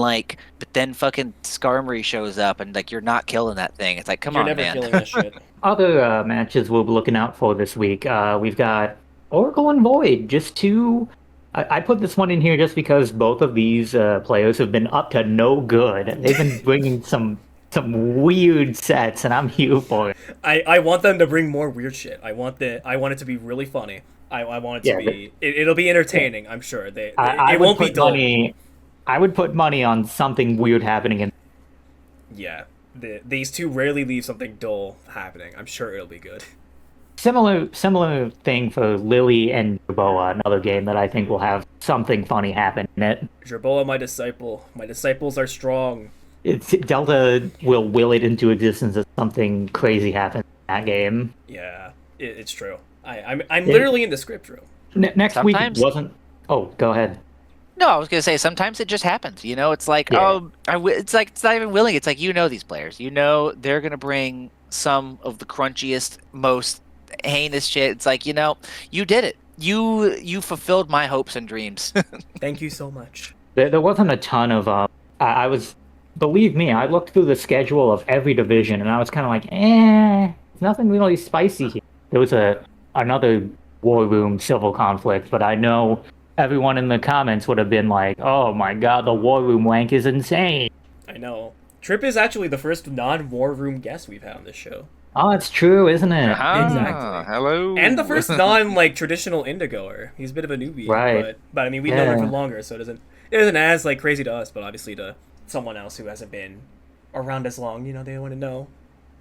fucking Skarmory shows up and like you're not killing that thing. It's like, come You're on, never man. killing this shit. Other matches we'll be looking out for this week. We've got Oracle and Void. Just two. I put this one in here just because both of these players have been up to no good. They've been bringing some weird sets, and I'm here for it. I want them to bring more weird shit. I want it to be really funny. I want it to be. It'll be entertaining. I'm sure. It won't be dull. I would put money on something weird happening in. Yeah, these two rarely leave something dull happening. I'm sure it'll be good. Similar thing for Lily and Jerboa, another game that I think will have something funny happen in it. Jerboa, my disciple. My disciples are strong. Delta will will it into existence as something crazy happens in that game. Yeah, it's true. I'm literally in the script room. Next Sometimes- week wasn't. Oh, go ahead. No, I was gonna say sometimes it just happens. You know, it's like it's like it's not even willing. It's like you know these players. You know they're gonna bring some of the crunchiest, most heinous shit. It's like, you know, you did it. You fulfilled my hopes and dreams. Thank you so much. There wasn't a ton of. I was. Believe me, I looked through the schedule of every division, and I was kind of like, it's nothing really spicy here. There was another War Room civil conflict, but I know everyone in the comments would have been like, oh my god, the War Room wank is insane. I know. Trip is actually the first non-war room guest we've had on this show. Oh, it's true, isn't it? Exactly. Hello. And the first traditional Indigoer. He's a bit of a newbie, Right. But I mean, we've known him for longer, so it isn't as like crazy to us, but obviously to someone else who hasn't been around as long, you know, they want to know.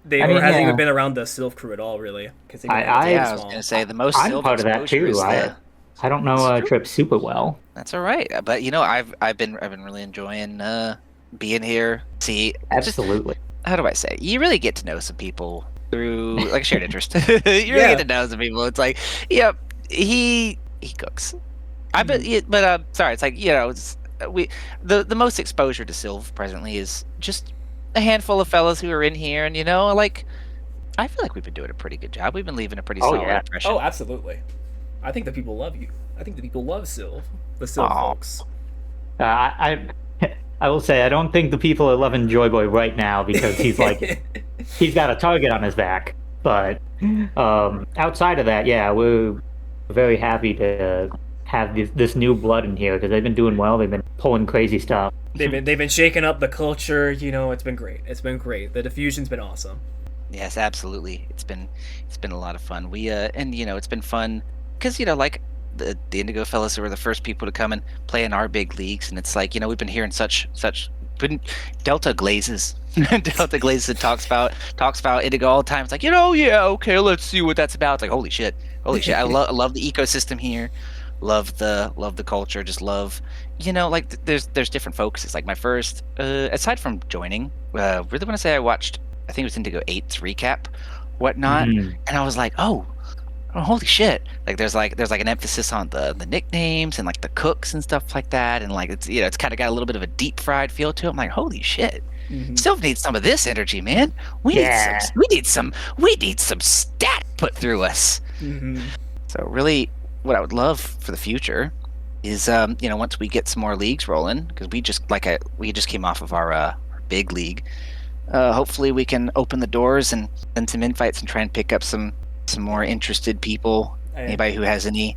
Hasn't even been around the Sylph crew at all, really. Because I was gonna say the most. I'm part of that too. I don't know Trip super well. That's all right, but you know, I've been really enjoying being here. See, Absolutely. How do I say? You really get to know some people through like a shared interest. You really get to know some people. It's like, yep, he cooks. I bet, but sorry, it's like, you know, the most exposure to Sylph presently is just a handful of fellas who are in here, and you know, like, I feel like we've been doing a pretty good job. We've been leaving a pretty solid impression. Oh, absolutely. I think the people love you. I think the people love Sylph. The Sylph folks. I will say I don't think the people are loving Joy Boy right now because he's like he's got a target on his back. But outside of that, yeah, we're very happy to have this new blood in here because they've been doing well. They've been pulling crazy stuff. They've been shaking up the culture. You know, it's been great. It's been great. The diffusion's been awesome. Yes, absolutely. It's been a lot of fun. We and you know, it's been fun because, you know, like the Indigo fellas who were the first people to come and play in our big leagues, and it's like, you know, we've been hearing such Delta Glazes. Delta Glazes talks about Indigo all the time. It's like, you know, yeah, okay, let's see what that's about. It's like, holy shit. I love the ecosystem here. Love the culture. Just love, you know, like there's different focuses. Like my first, aside from joining, really want to say I watched, I think it was Indigo 8's recap. whatnot, Mhm. and I was like, oh, holy shit! Like there's an emphasis on the nicknames and like the cooks and stuff like that, and like it's kind of got a little bit of a deep fried feel to it. I'm like, holy shit! Mhm. Still need some of this energy, man. We need some. Yeah. We need some stat put through us. Mhm. So really, what I would love for the future is, once we get some more leagues rolling, because we just came off of our big league. Hopefully, we can open the doors and send some invites and try and pick up some more interested people. Anybody who has any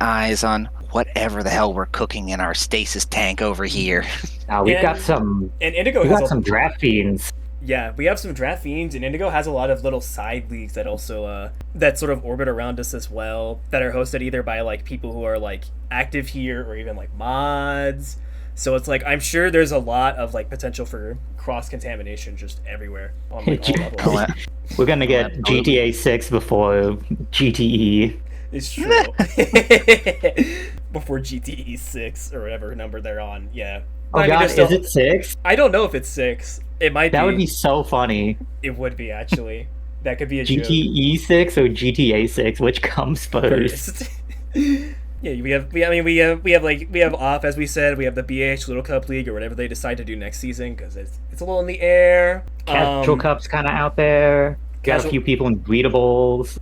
eyes on whatever the hell we're cooking in our stasis tank over here. Now we've got And- some. And Indigo We has got some draft fiends. Yeah, we have some draft fiends, and Indigo has a lot of little side leagues that also that sort of orbit around us as well, that are hosted either by like people who are like active here or even like mods. So it's like I'm sure there's a lot of like potential for cross contamination just everywhere on like all levels. We're gonna get Absolutely. GTA 6 before GTE. It's true. Before GTE 6 or whatever number they're on, yeah. Oh I mean, god, there's still- is it 6? I don't know if it's 6. It might That be. would be so funny. It would be actually. That could be a joke. GTE 6 or GTA 6, which comes first? Yeah, we have off, as we said. We have the BH Little Cup League or whatever they decide to do next season, because it's a little in the air. Casual Cup's kind of out there. Got Casual- a few people in breedables.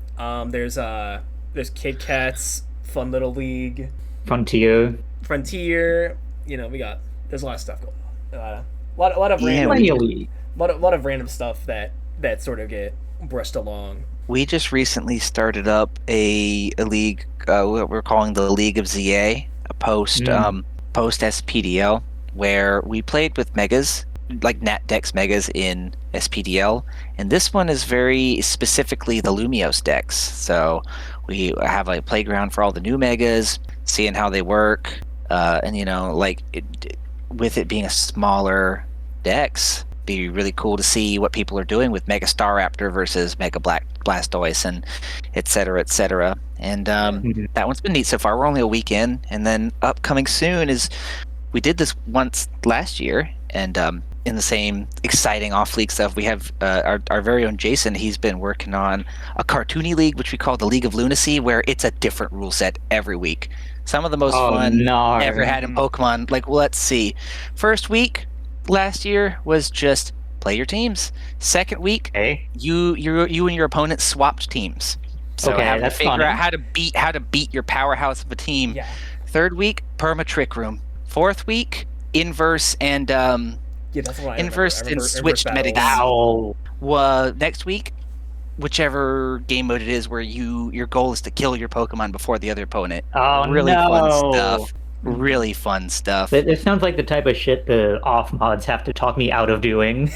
There's Kit Kat's fun little league, Frontier. Frontier. There's a lot of stuff going on. A lot of Yeah, random, Plenty of league. lot of random stuff that sort of get brushed along. We just recently started up a league, what we're calling the League of ZA, a post SPDL, where we played with megas, like NatDex megas in SPDL, and this one is very specifically the Lumios decks. So we have a playground for all the new megas, seeing how they work, and with it being a smaller decks, be really cool to see what people are doing with Mega Staraptor versus Mega Blastoise and et cetera. And that one's been neat so far. We're only a week in, and then upcoming soon is we did this once last year, and in the same exciting off-league stuff, we have our very own Jason. He's been working on a cartoony league, which we call the League of Lunacy, where it's a different rule set every week. Some of the most fun ever had in Pokemon. Like, let's see. First week last year was just play your teams. Second week, you and your opponent swapped teams. So Okay, having to that's figure funny. out how to beat your powerhouse of a team. Yeah. Third week, perma trick room. Fourth week, inverse and Yeah, that's what I Inverse remember. and switched battles. metagame. Ow. Next week, whichever game mode it is, where your goal is to kill your Pokemon before the other opponent. Oh, Really no. fun stuff. Really fun stuff. It sounds like the type of shit the off mods have to talk me out of doing.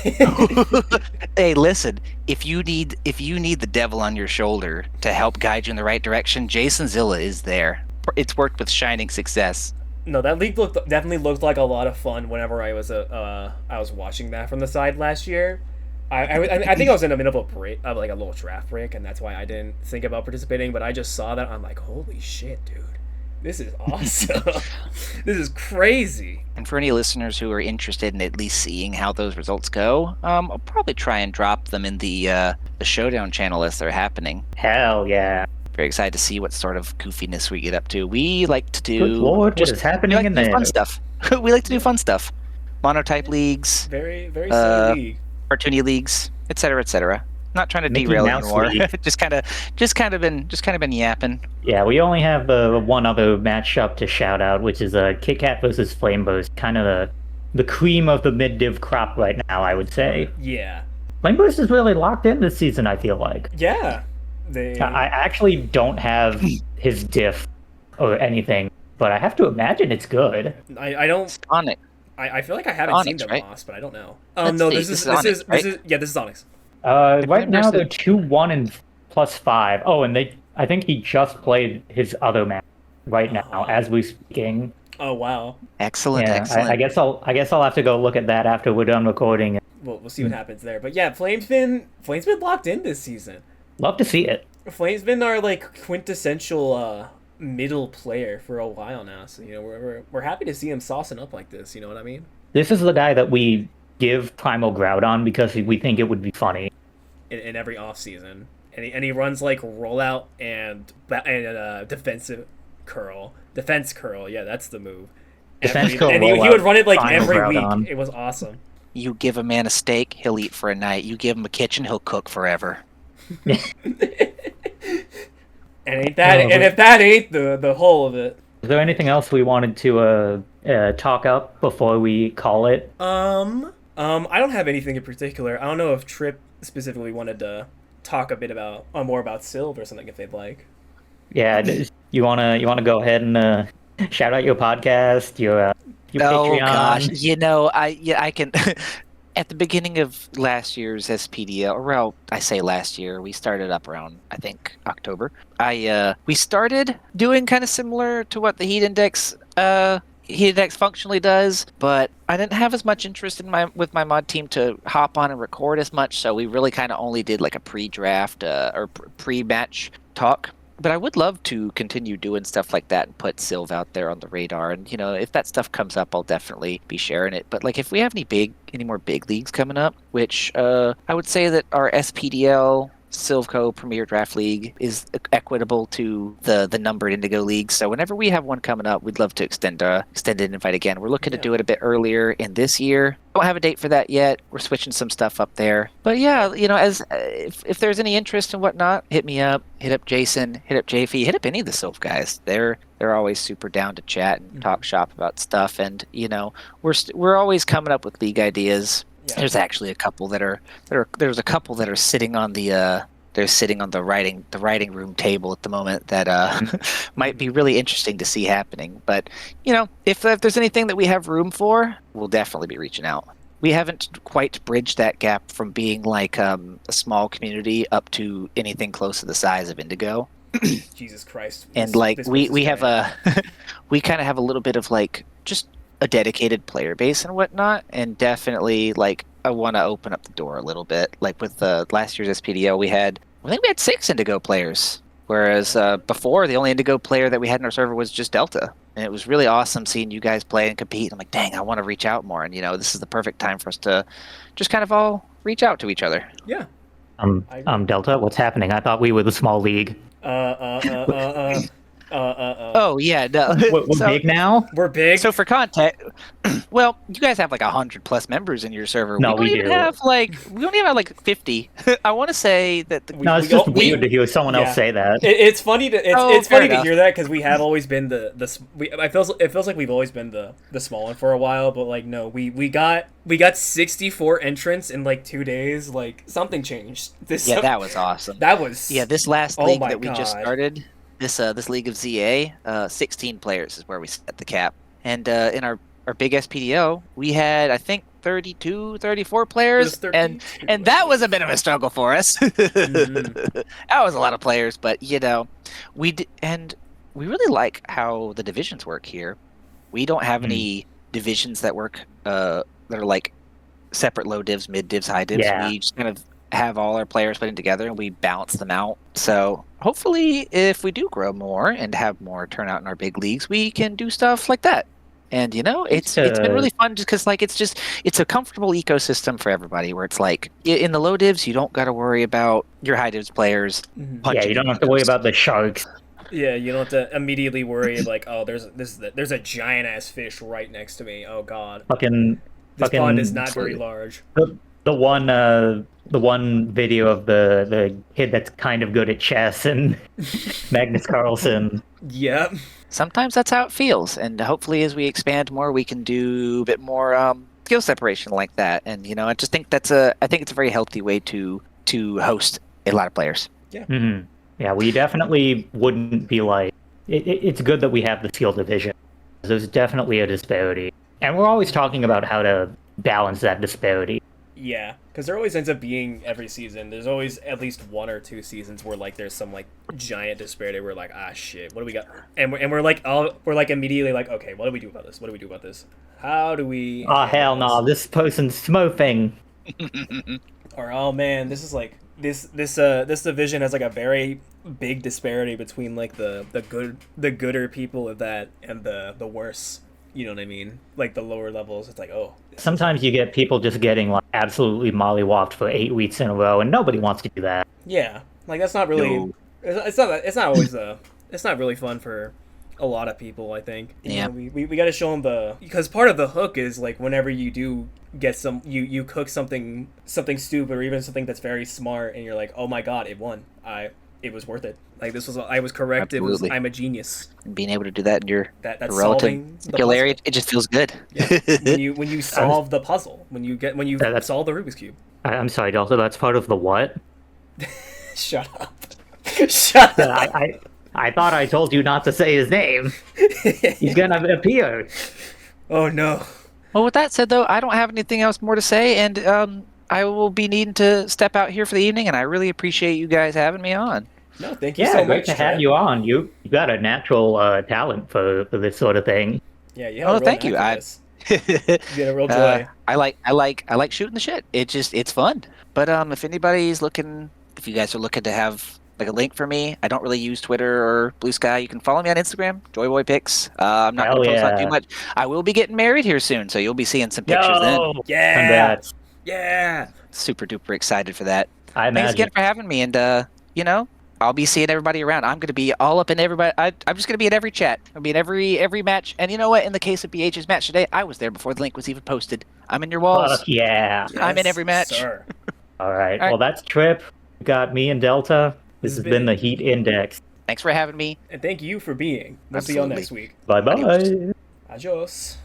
Hey, listen, if you need the devil on your shoulder to help guide you in the right direction, Jason Zilla is there. It's worked with shining success. No, that league definitely looked like a lot of fun whenever I was watching that from the side last year. I think I was in the middle of a break, of like a little draft break, and that's why I didn't think about participating. But I just saw that, I'm like, holy shit, dude, this is awesome. This is crazy. And for any listeners who are interested in at least seeing how those results go, I'll probably try and drop them in the Showdown channel as they're happening. Hell yeah. Very excited to see what sort of goofiness we get up to. We like to do Good lord, what is happening in there? fun stuff. We like to do fun stuff. Monotype leagues, Very silly league. cartoony leagues, etc., etc. Not trying to Mickey derail Mouse anymore. League. just kind of been yapping. Yeah, we only have one other matchup to shout out, which is Kit Kat versus Flameburst. Kind of the cream of the mid-div crop right now, I would say. Yeah. Flameburst is really locked in this season, I feel like. Yeah. I actually don't have his diff or anything, but I have to imagine it's good. I don't. It's Onyx. I feel like I haven't Onyx, seen the right? boss, but I don't know. Let's No, see, this is Onyx. This is Onyx. Right now Flameburst they're is- 2-1 and +5. Oh, and I think he just played his other match right now as we're speaking. Oh wow. Excellent, Yeah, excellent. I guess I'll have to go look at that after we're done recording. We'll see what happens there. But yeah, Flame's been locked in this season. Love to see it. Flame's been our like quintessential middle player for a while now. So we're happy to see him saucing up like this. You know what I mean? This is the guy that we give Primal Groudon because we think it would be funny. in every off season, and he runs like rollout and defense curl. Yeah, that's the move. Defense curl And he rollout, would run it like finals every route week. on. It was awesome. You give a man a steak, he'll eat for a night. You give him a kitchen, he'll cook forever. And if that ain't the whole of it. Is there anything else we wanted to talk up before we call it? I don't have anything in particular. I don't know if Trip specifically wanted to talk a bit about more about Sylve or something if they'd like. Yeah, you wanna go ahead and shout out your podcast, your Patreon. Gosh, I can. At the beginning of last year's SPDL, or well, I say last year, we started up around, I think, October. We started doing kind of similar to what the Heat Index functionally does, but I didn't have as much interest with my mod team to hop on and record as much, so we really kind of only did like a pre-draft or pre-match talk. But I would love to continue doing stuff like that and put Sylve out there on the radar. And, if that stuff comes up, I'll definitely be sharing it. But, like, if we have any more big leagues coming up, which I would say that our SPDL Sylveco Premier Draft League is equitable to the numbered Indigo League. So whenever we have one coming up, we'd love to extend an invite again. We're looking to do it a bit earlier in this year. Don't have a date for that yet. We're switching some stuff up there. But yeah, as if there's any interest and whatnot, hit me up. Hit up Jason. Hit up JF. Hit up any of the Sylve guys. They're always super down to chat and talk shop about stuff. And we're always coming up with league ideas. Yeah. There's actually a couple that are sitting on the writing room table at the moment that might be really interesting to see happening. But if there's anything that we have room for, we'll definitely be reaching out. We haven't quite bridged that gap from being like a small community up to anything close to the size of Indigo. Jesus Christ! And we have we kind of have a little bit of like just a dedicated player base and whatnot, and definitely like I want to open up the door a little bit. Like with last year's SPDO, I think we had 6 Indigo players, whereas before the only Indigo player that we had in our server was just Delta, and it was really awesome seeing you guys play and compete. I'm like, dang, I want to reach out more, and this is the perfect time for us to just kind of all reach out to each other. Yeah. Delta, what's happening? I thought we were the small league. Oh yeah, no. We're big now. We're big. So for context, well, you guys have like 100+ members in your server. No, we don't even have like 50. I want to say that. It's just weird to hear someone else say that. It's funny to hear that because we have always been it feels like we've always been the small one for a while, but like no, we got 64 entrants in like 2 days. Like something changed. That was awesome. That was this last league that we just started. This league of ZA, 16 players is where we set the cap. And in our big SPDO, we had, I think, 34 players. And that was a bit of a struggle for us. That was a lot of players, but, we really like how the divisions work here. We don't have any divisions that work, that are like separate low divs, mid divs, high divs. Yeah. We just kind of have all our players putting together and we balance them out. So hopefully if we do grow more and have more turnout in our big leagues, we can do stuff like that. And it's been really fun just because like it's a comfortable ecosystem for everybody where it's like in the low divs you don't got to worry about your high divs players. Yeah, you don't have to worry about the sharks. Yeah, you don't have to immediately worry like, oh, there's a giant ass fish right next to me. Oh god. This pond is not very large. The one video of the kid that's kind of good at chess and Magnus Carlsen. Yep. Sometimes that's how it feels, and hopefully as we expand more, we can do a bit more skill separation like that. And I just think it's a very healthy way to host a lot of players. Yeah. Mm-hmm. Yeah, we definitely wouldn't be like. It's good that we have the skill division. There's definitely a disparity, and we're always talking about how to balance that disparity. Yeah, because there always ends up being every season. There's always at least 1 or 2 seasons where like there's some like giant disparity. We're like, shit, what do we got? And we're like immediately like, okay, what do we do about this? What do we do about this? How do we? Oh hell no! This person's smurfing. Or oh man, this is like this division has like a very big disparity between like the gooder people of that and the worse. You know what I mean? Like the lower levels, it's like, oh. Sometimes you get people just getting like absolutely mollywopped for 8 weeks in a row, and nobody wants to do that. Yeah, like that's not really. No. It's not always it's not really fun for a lot of people. I think. Yeah. We got to show them because part of the hook is like whenever you do get you cook something stupid or even something that's very smart and you're like, oh my god, it won. It was worth it. Like I was correct. Absolutely. I'm a genius. Being able to do that in your That's relative solving the skill area, puzzle. it just feels good. Yeah. when you solve the puzzle, when you That's- solve the Rubik's cube. I'm sorry, Delta. That's part of the what? Shut up. Shut Yeah, up. I thought I told you not to say his name. He's gonna appear. Oh no. Well, with that said, though, I don't have anything else more to say, and I will be needing to step out here for the evening, and I really appreciate you guys having me on. No, thank you Yeah, so great much. to have Chad. you on. You got a natural talent for this sort of thing. Yeah, you have a real thank you. knack for this. You get a real joy. I like shooting the shit. It's fun. But if anybody's looking, if you guys are looking to have like a link for me, I don't really use Twitter or Blue Sky. You can follow me on Instagram, JoyBoyPics. I'm not Hell going to post out yeah. too much. I will be getting married here soon, so you'll be seeing some pictures then. Yo! Yeah. Congrats. Yeah. Super duper excited for that. I Thanks imagine. again for having me, and I'll be seeing everybody around. I'm going to be all up in everybody. I'm just going to be in every chat. I'll be in every match. And you know what? In the case of BH's match today, I was there before the link was even posted. I'm in your walls. Fuck yeah. I'm in every match. Sir. All right. All right. Well, that's Trip. We got me and Delta. This has been the Heat Index. Thanks for having me. And thank you for being. We'll see y'all Absolutely. next week. Bye bye. Adios. Adios.